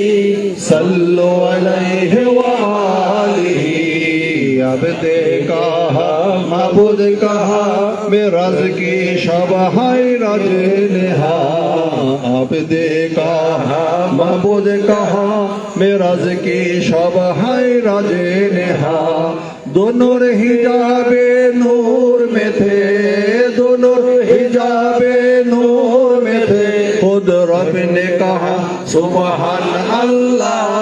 सल्लो अलैहि वालिही अब्दे कहा मबुद कहा मेराज की शबहाय राज नेहा अब्दे कहा मबुद कहा मेराज की शबहाय राज नेहा दोनों हिजाबे नूर में थे दोनों हिजाबे नूर में थे खुद रब ने कहा सुबहान अल्लाह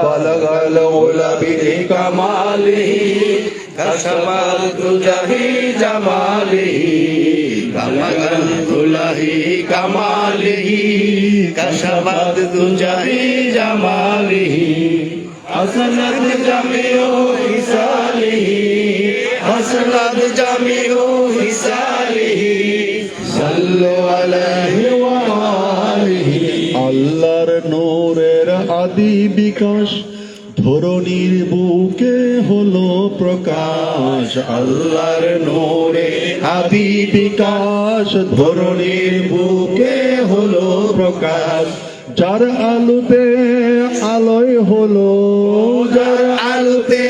बलगल उलबी कमालिही कशफत दुजही जमालिही बलगल उलबी कमालिही कशफत दुजही जमालिही हसनत जमीओ हिसालिही हसनत जमीओ हिसालिही सल्लु अलैहि वालिही আল্লাহর নূরের আদি বিকাশ ধরণীর বুকে হলো প্রকাশ আল্লাহর নূরে আদি বিকাশ ধরণীর বুকে হলো প্রকাশ যার আলোতে আলোয় হলো যার আলোতে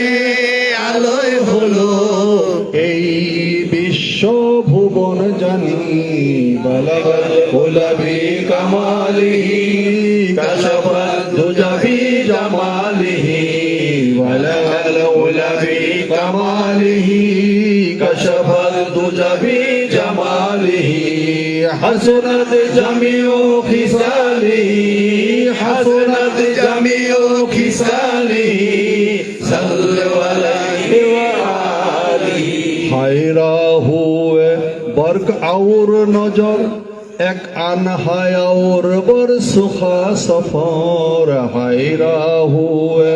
আলোয় হলো এই বিশ্ব ভুবন জানি বলগল উলবি কামালিহি কশফত দুজবি জামালিহি বলগল উলবি কামালিহি কশফত দুজবি জামালিহি हसनत जमीओ खिसालिही हसनत जमीओ खिसालिही सल्लु अलैहि वालिही हायरा हुए बर्क और नजर एक अनहाय और बरसुखा सफर हायरा हुए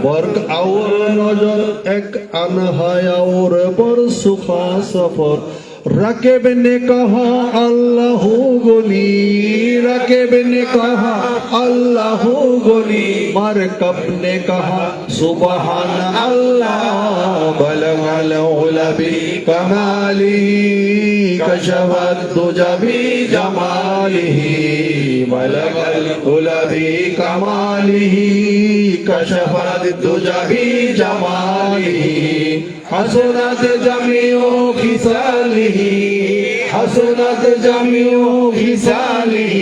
बर्क और नजर एक अनहाय और बरसुखा सफर रकीब ने कहा अल्लाह गोली रकीब ने कहा अल्लाह गोली मरकब ने कहा सुबहान अल्लाह बलगा العلا بكماله كشف الدجى بجماله بلغ العلا بكماله كشف الدجى بجماله حسنت جميع خصاله حسنت جميع خصاله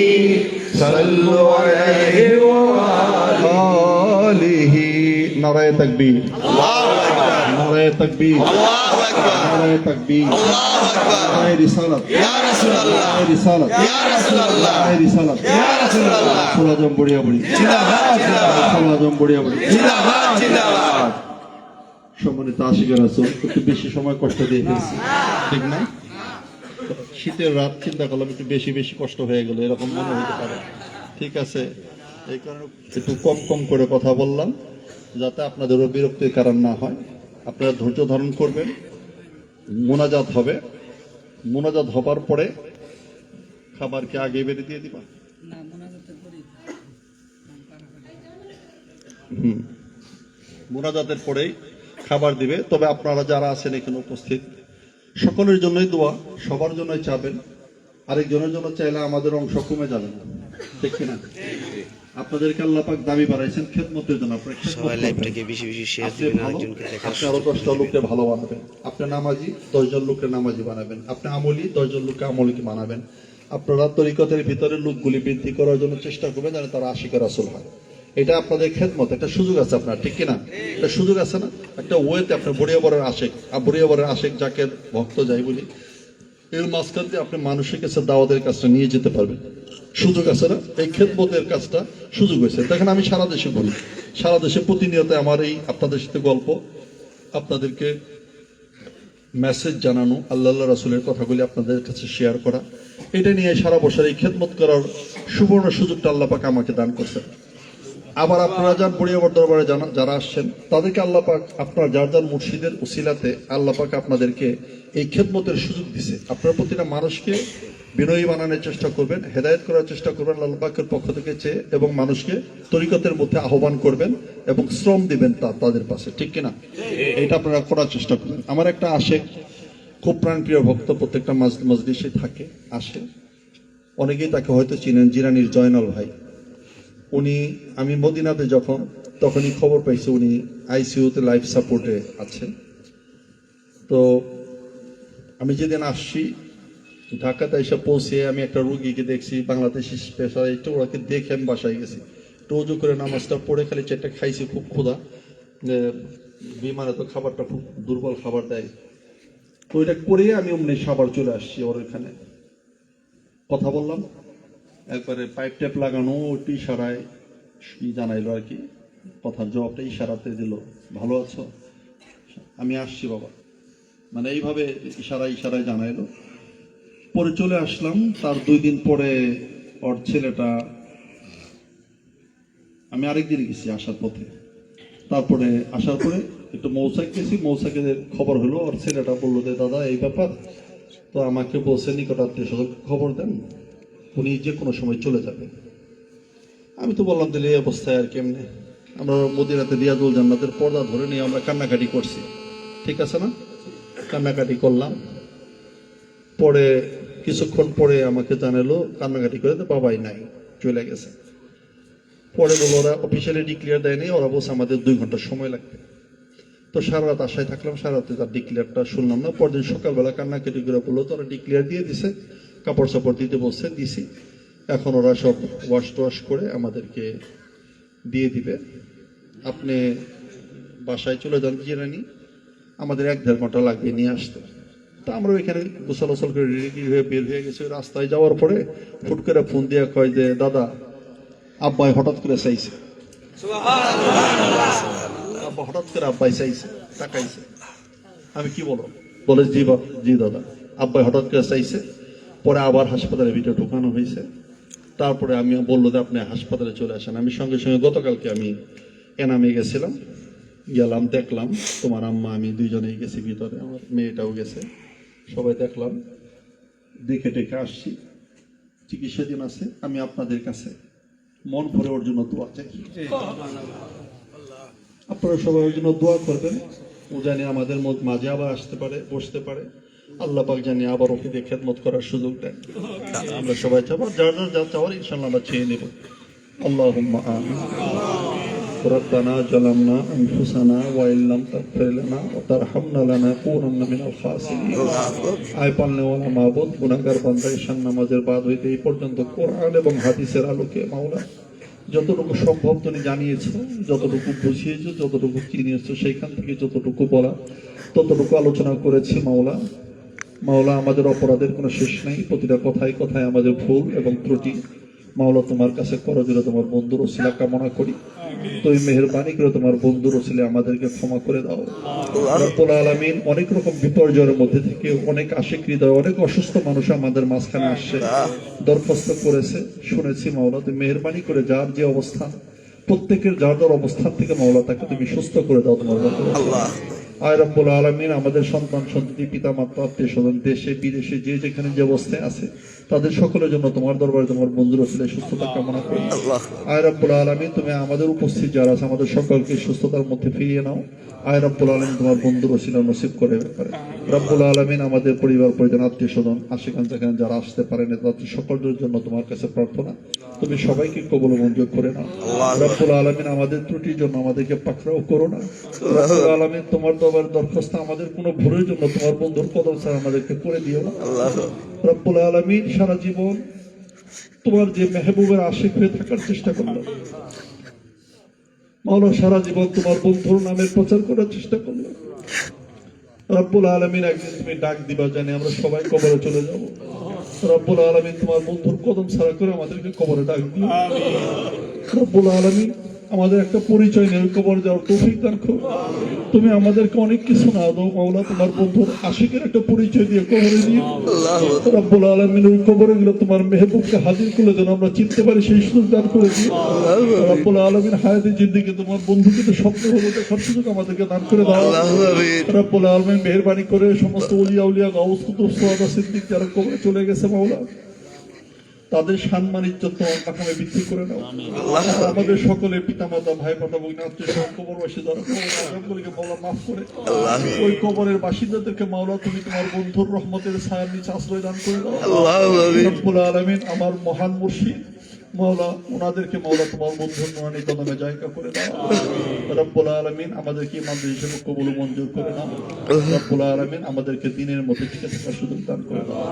صلوا عليه وآله نعرہ تکبیر نعرہ تکبیر نعرہ تکبیر نعرہ رسالت نعرہ رسالت نعرہ رسالت رسول اعظم بڑھیا بڑی رسول اعظم بڑھیا بڑی সম্মানিত আশিকের রাসূল একটু বেশি সময় কষ্ট দিয়ে ফেলছি ঠিক না শীতের রাত চিন্তা করলাম একটু বেশি বেশি কষ্ট হয়ে গেল এরকম মনে হতে পারে ঠিক আছে এই কারণে একটু কম কম করে কথা বললাম যাতে আপনাদেরও বিরক্তির কারণ না হয় আপনারা ধৈর্য ধারণ করবেন মোনাজাত হবে মোনাজাত হবার পরে খাবার কি আগে বেরিয়ে দিয়ে দিবা না মোনাজাতের পরে মোনাজাতের পরেই খাবার দিবে তবে আপনারা যারা আছেন এখানে উপস্থিত সকলের জন্যই দোয়া সবার জন্যই চাবেন আরেকজনের জন্য চাইলে আমাদের অংশ কমে যাবে না ঠিক কিনা আপনাদেরকে আল্লাহ পাক দাবি বাড়াইছেন খেদমতের জন্য সবাই লাইভটাকে বেশি বেশি শেয়ার দিবেন আরেকজনকে দেখার আপনি আরো 10টা লোককে ভালো বানাবেন আপনি নামাজি 10 জন লোককে নামাজি বানাবেন আপনি আমলি 10 জন লোককে আমলিকে বানাবেন আপনারা তরিকতের ভিতরে লোকগুলি বৃদ্ধি করার জন্য চেষ্টা করবেন যেন তারা আশিক রাসূল হয় এটা আপনাদের খেদমত একটা সুযোগ আছে আপনার ঠিক কিনা একটা সুযোগ আছে না একটা ওয়েতে আপনার বড়িয়াবরের আশিক আর বড়িয়াবরের আশিক যাকে ভক্ত যাই বলি এর মাঝখান দিয়ে আপনি মানুষের কাছে দাওয়াতের কাজটা নিয়ে যেতে পারবেন সুযোগ আছে না এই খেদমতের কাজটা সুযোগ হয়েছে দেখেন আমি সারা দেশে বলি সারা দেশে প্রতিনিয়ত আমার এই আপনাদের সাথে গল্প আপনাদেরকে মেসেজ জানানো আল্লাহ রাসূলের কথাগুলি আপনাদের কাছে শেয়ার করা এটা নিয়ে সারা বছর এই খেদমত করার সুবর্ণ সুযোগটা আল্লাহ পাক আমাকে দান করছেন আবার আপনারা যান বড়িয়াবর দরবারে যারা আসছেন তাদেরকে আল্লাহ পাক আপনার যার যার মুর্শিদের উসিলাতে আল্লাহ পাক আপনাদেরকে এই খেদমতের সুযোগ দিছে আপনারা প্রতিটা মানুষকে বিনয়ী বানানোর চেষ্টা করবেন হেদায়েত করার চেষ্টা করবেন আল্লাহ পাকের পক্ষ থেকে চেয়ে এবং মানুষকে তরিকতের মধ্যে আহ্বান করবেন এবং শ্রম দিবেন তাদের পাশে ঠিক কিনা এটা আপনারা করার চেষ্টা করবেন আমার একটা আশেক খুব প্রাণপ্রিয় ভক্ত প্রত্যেকটা মজলিসে থাকে আসে অনেকেই তাকে হয়তো চিনেন জিরানির জয়নাল ভাই উনি আমি মদিনাতে তখনই খবর পাইছি উনি আইসিইউতে লাইফ সাপোর্টে আছেন তো আমি যেদিন আসছি ঢাকাতে এসে পৌঁছে আমি একটা রুগীকে দেখছি বাংলাদেশি স্পেশালিস্ট ওরাকে দেখে আমি বাসায় গেছি টোজো করে নামাজটা পড়ে খালি চারটা খাইছি খুব ক্ষুধা বিমানে তো খাবারটা খুব দুর্বল খাবার দেয় তো এটা করে আমি অমনি সাবার চলে আসছি ওর এখানে কথা বললাম একবারে পাইপ ট্যাপ লাগানো ওটি ইশারায় জানাইলো আর কি কথার জবাবটা ইশারাতে দিল ভালো আছো আমি আসছি বাবা মানে এইভাবে ইশারায় জানাইলো পরে চলে আসলাম তার 2 দিন পরে ওর ছেলেটা আমি আরেকদিন গেছি আসার পথে তারপরে আসার পরে একটু মৌসাক গেছি মৌসাকের খবর হলো ওর ছেলেটা বললো যে দাদা এই ব্যাপার তো আমাকে বলছে নিকটাত্মীয় স্বজনকে খবর দেন উনি যে কোনো সময় চলে যাবে আমি তো বললাম দিলে এই অবস্থায় আর কেমনে আমরা মদিনাতে রিয়াজুল জান্নাতের পর্দা ধরে নিয়ে আমরা কান্নাকাটি করছি ঠিক আছে না কান্নাকাটি করলাম পরে কিছুক্ষণ পরে আমাকে জানালো কান্নাকাটি করে তো বাবাই নাই চলে গেছে পরে বললো ওরা অফিসিয়ালি ডিক্লেয়ার দেয়নি ওরা বলছে আমাদের 2 ঘন্টা সময় লাগবে তো সারা রাত আশায় থাকলাম সারা রাতে তার ডিক্লেয়ারটা শুনলাম না পরদিন সকালবেলা কান্নাকাটি করে বললো তো ওরা ডিক্লেয়ার দিয়ে দিছে কাপড় চাপড় দিতে বলছে দিছি এখন ওরা সব ওয়াশ করে আমাদেরকে দিয়ে দিবে আপনি বাসায় চলে যান জিরানি আমাদের 1-1.5 ঘন্টা লাগবে নিয়ে আসতে তা আমরা ওইখানে গোসল করে রেডি হয়ে বের হয়ে গেছি রাস্তায় যাওয়ার পরে ফুট করে ফোন দিয়ে কয় যে দাদা আব্বাই হঠাৎ করে চাইছে আব্বা হঠাৎ করে আব্বাই চাইছে তাকাইছে আমি কি বলে জি দাদা আব্বাই হঠাৎ করে চাইছে পরে আবার হাসপাতালের ভিতরে ঢোকানো হয়েছে তারপরে আমি বললো যে আপনি হাসপাতালে চলে আসেন আমি সঙ্গে সঙ্গে গতকালকে আমি এনামে গেছিলাম গেলাম দেখলাম তোমার আম্মা আমি 2 জনেই গেছি ভিতরে আমার মেয়েটাও গেছে সবাই দেখলাম দেখে টেকে আসছি চিকিৎসাধীন আছে আমি আপনাদের কাছে মন ভরে ওর জন্য দোয়া চাই আপনারা সবাই ওর জন্য দোয়া করবেন ও জানি আমাদের মাঝে আবার আসতে পারে, বসতে পারে। আল্লাহ পাক জানি আবার ওকে দিয়ে খেদমত করার সুযোগ দেন। আমরা সবাই চাবো, যার যার যা চাওয়ার ইনশাল্লাহ আমরা চেয়ে নেব। আল্লাহুম্মা আমিন। ربنا ظلمنا أنفسنا وإن لم تغفر لنا وترحمنا لنكونن من الخاسرين। আয় পালনেওয়ালা মাবুদ, গুনাহগার বান্দা ঈশান নামাজের বাদ হইতে এই পর্যন্ত কোরআন এবং হাদিসের আলোকে মাওলা যতটুকু সম্ভব তুমি জানিয়েছো, যতটুকু বুঝিয়েছো, যতটুকু চিনিয়েছো, সেইখান থেকে যতটুকু বলা ততটুকু আলোচনা করেছি মাওলা। মাওলা, আমাদের অপরাধের কোনো শেষ নাই, প্রতিটা কথায় কথায় আমাদের ভুল এবং ত্রুটি মাওলা তোমার কাছে করজোড়ে তোমার বন্ধুর ওসিলা কামনা করি। তুমি মেহেরবানি করে তোমার বন্ধুর ওসিলে আমাদেরকে ক্ষমা করে দাও রব্বুল আলামিন। অনেক রকম বিপর্যয়ের মধ্যে থেকে অনেক আশিক হৃদয়, অনেক অসুস্থ মানুষ আমাদের মাঝখানে আসছে, দরখাস্ত করেছে, শুনেছি মাওলা। তুমি মেহেরবানি করে যার যে অবস্থান, প্রত্যেকের যার যার অবস্থান থেকে মাওলা তাকে তুমি সুস্থ করে দাও তোমার বন্ধু। আয় রব্বুল আলামিন, আমাদের সন্তান সন্ততি, পিতা মাতা, আত্মীয় স্বজন, দেশে বিদেশে যে যেখানে যে অবস্থায় আছে তাদের সকলের জন্য তোমার দরবারে তোমার বন্ধুর ওসিলায় সুস্থতা কামনা করি। আয় রব্বুল আলামিন, তুমি আমাদের উপস্থিত যারা আছে আমাদের সকলকে সুস্থতার মধ্যে ফিরিয়ে নাও। আয় রব্বুল আলামিন, তোমার বন্ধুর ওসিলা নসিব করে ব্যাপারে রব্বুল আলামিন। আমাদের পরিবার পরিজন, আত্মীয় স্বজন, আশেখান যেখানে যারা আসতে পারেন তাদের সকলের জন্য তোমার কাছে প্রার্থনা, তুমি সবাইকে কবুল ও মঞ্জুর করে নাও রব্বুল আলামিন। আমাদের ত্রুটির জন্য আমাদেরকে পাকড়াও করো না রব্বুল আলামিন। তোমার দরবারে দরখাস্ত আমাদের কোনো ভুলের জন্য তোমার বন্ধুর কদম ছাড়া আমাদেরকে করে দিও না রব্বুল আলামিন। সারা জীবন তোমার যে মেহবুবের আশিক হয়ে থাকার চেষ্টা করলাম মাওলা, সারা জীবন তোমার বন্ধুর নামের প্রচার করার চেষ্টা করলাম রব্বুল আলামিন। একদিন তুমি ডাক দিবা, জানি আমরা সবাই কবরে চলে যাব রব্বুল আলামিন। তোমার বন্ধুর কদম ছাড়া করে আমাদেরকে কবরে ডাক দিও রব্বুল আলামিন। আমাদের একটা পরিচয় নেই, কবর যাওয়ার তৌফিক দান করো। তুমি আমাদেরকে অনেক কিছু না দাও মাওলা, তোমার বন্ধুর আশিকের একটা পরিচয় দিয়ে কবরে দিও রব্বুল আলামিন। ওই কবরে গুলো তোমার মেহবুবকে হাজির করলে যেন আমরা চিনতে পারি, সেই সুযোগ দান করে দিও রব্বুল আলামিন। হায়াতে জিন্দেগি তোমার বন্ধুকে তো স্বপ্ন হলো দেখার সুযোগ আমাদেরকে দান করে দাও রব্বুল আলামিন। মেহেরবানি করে সমস্ত ওলিয়া উলিয়া, গাউস, কুতুব, সুহাদা, সিদ্দিক যারা কবরে চলে গেছে মাওলা, তাদের সম্মান ইজ্জত তোমার মাকামে বৃদ্ধি করে নাও। আমাদের সকলে পিতা মাতা, ভাই মাতা, বোন, আত্মীয় স্বজন, কবরবাসী যারা কবরকে মাওলা মাফ করে ওই কবরের বাসিন্দাদেরকে মাওলা তুমি তোমার বন্ধুর রহমতের ছায়ার নিচে আশ্রয় দান করে দাও রব্বুল আলামিন। আমার মহান মুর্শিদ মাওলা, ওনাদেরকে মাওলা তোমার বন্ধুর নুরানি কদমে জায়গা করে দাও রব্বুল আলামিন। আমাদেরকে ইমানদার হিসেবে কবুল ও মঞ্জুর করে নাও রব্বুল আলামিন। আমাদেরকে দ্বীনের মধ্যে টিকে থাকার সুযোগ দান করে দাও।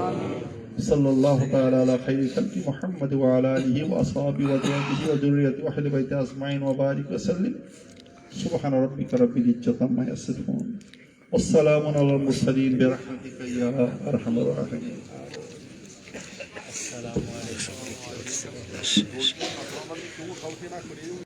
সাল্লাল্লাহু তাআলা আলা খাইরি খালকি মুহাম্মদ ওয়া আলা আলিহি ওয়া আসহাবিহি ওয়া যাওয়াজিহি ওয়া যুররিয়াতিহি ওয়া আহলি বাইতি আজমাইন ওয়া বারিক ওয়া সাল্লিম। সুবহান রাব্বিকা রাব্বিল ইজ্জাতি আম্মা ইয়াসিফুন ওয়া সালামুন আলাল মুরসালিন বিরহমাতিকা ইয়া আরহামার রাহিমিন। আসসালামু আলাইকুম।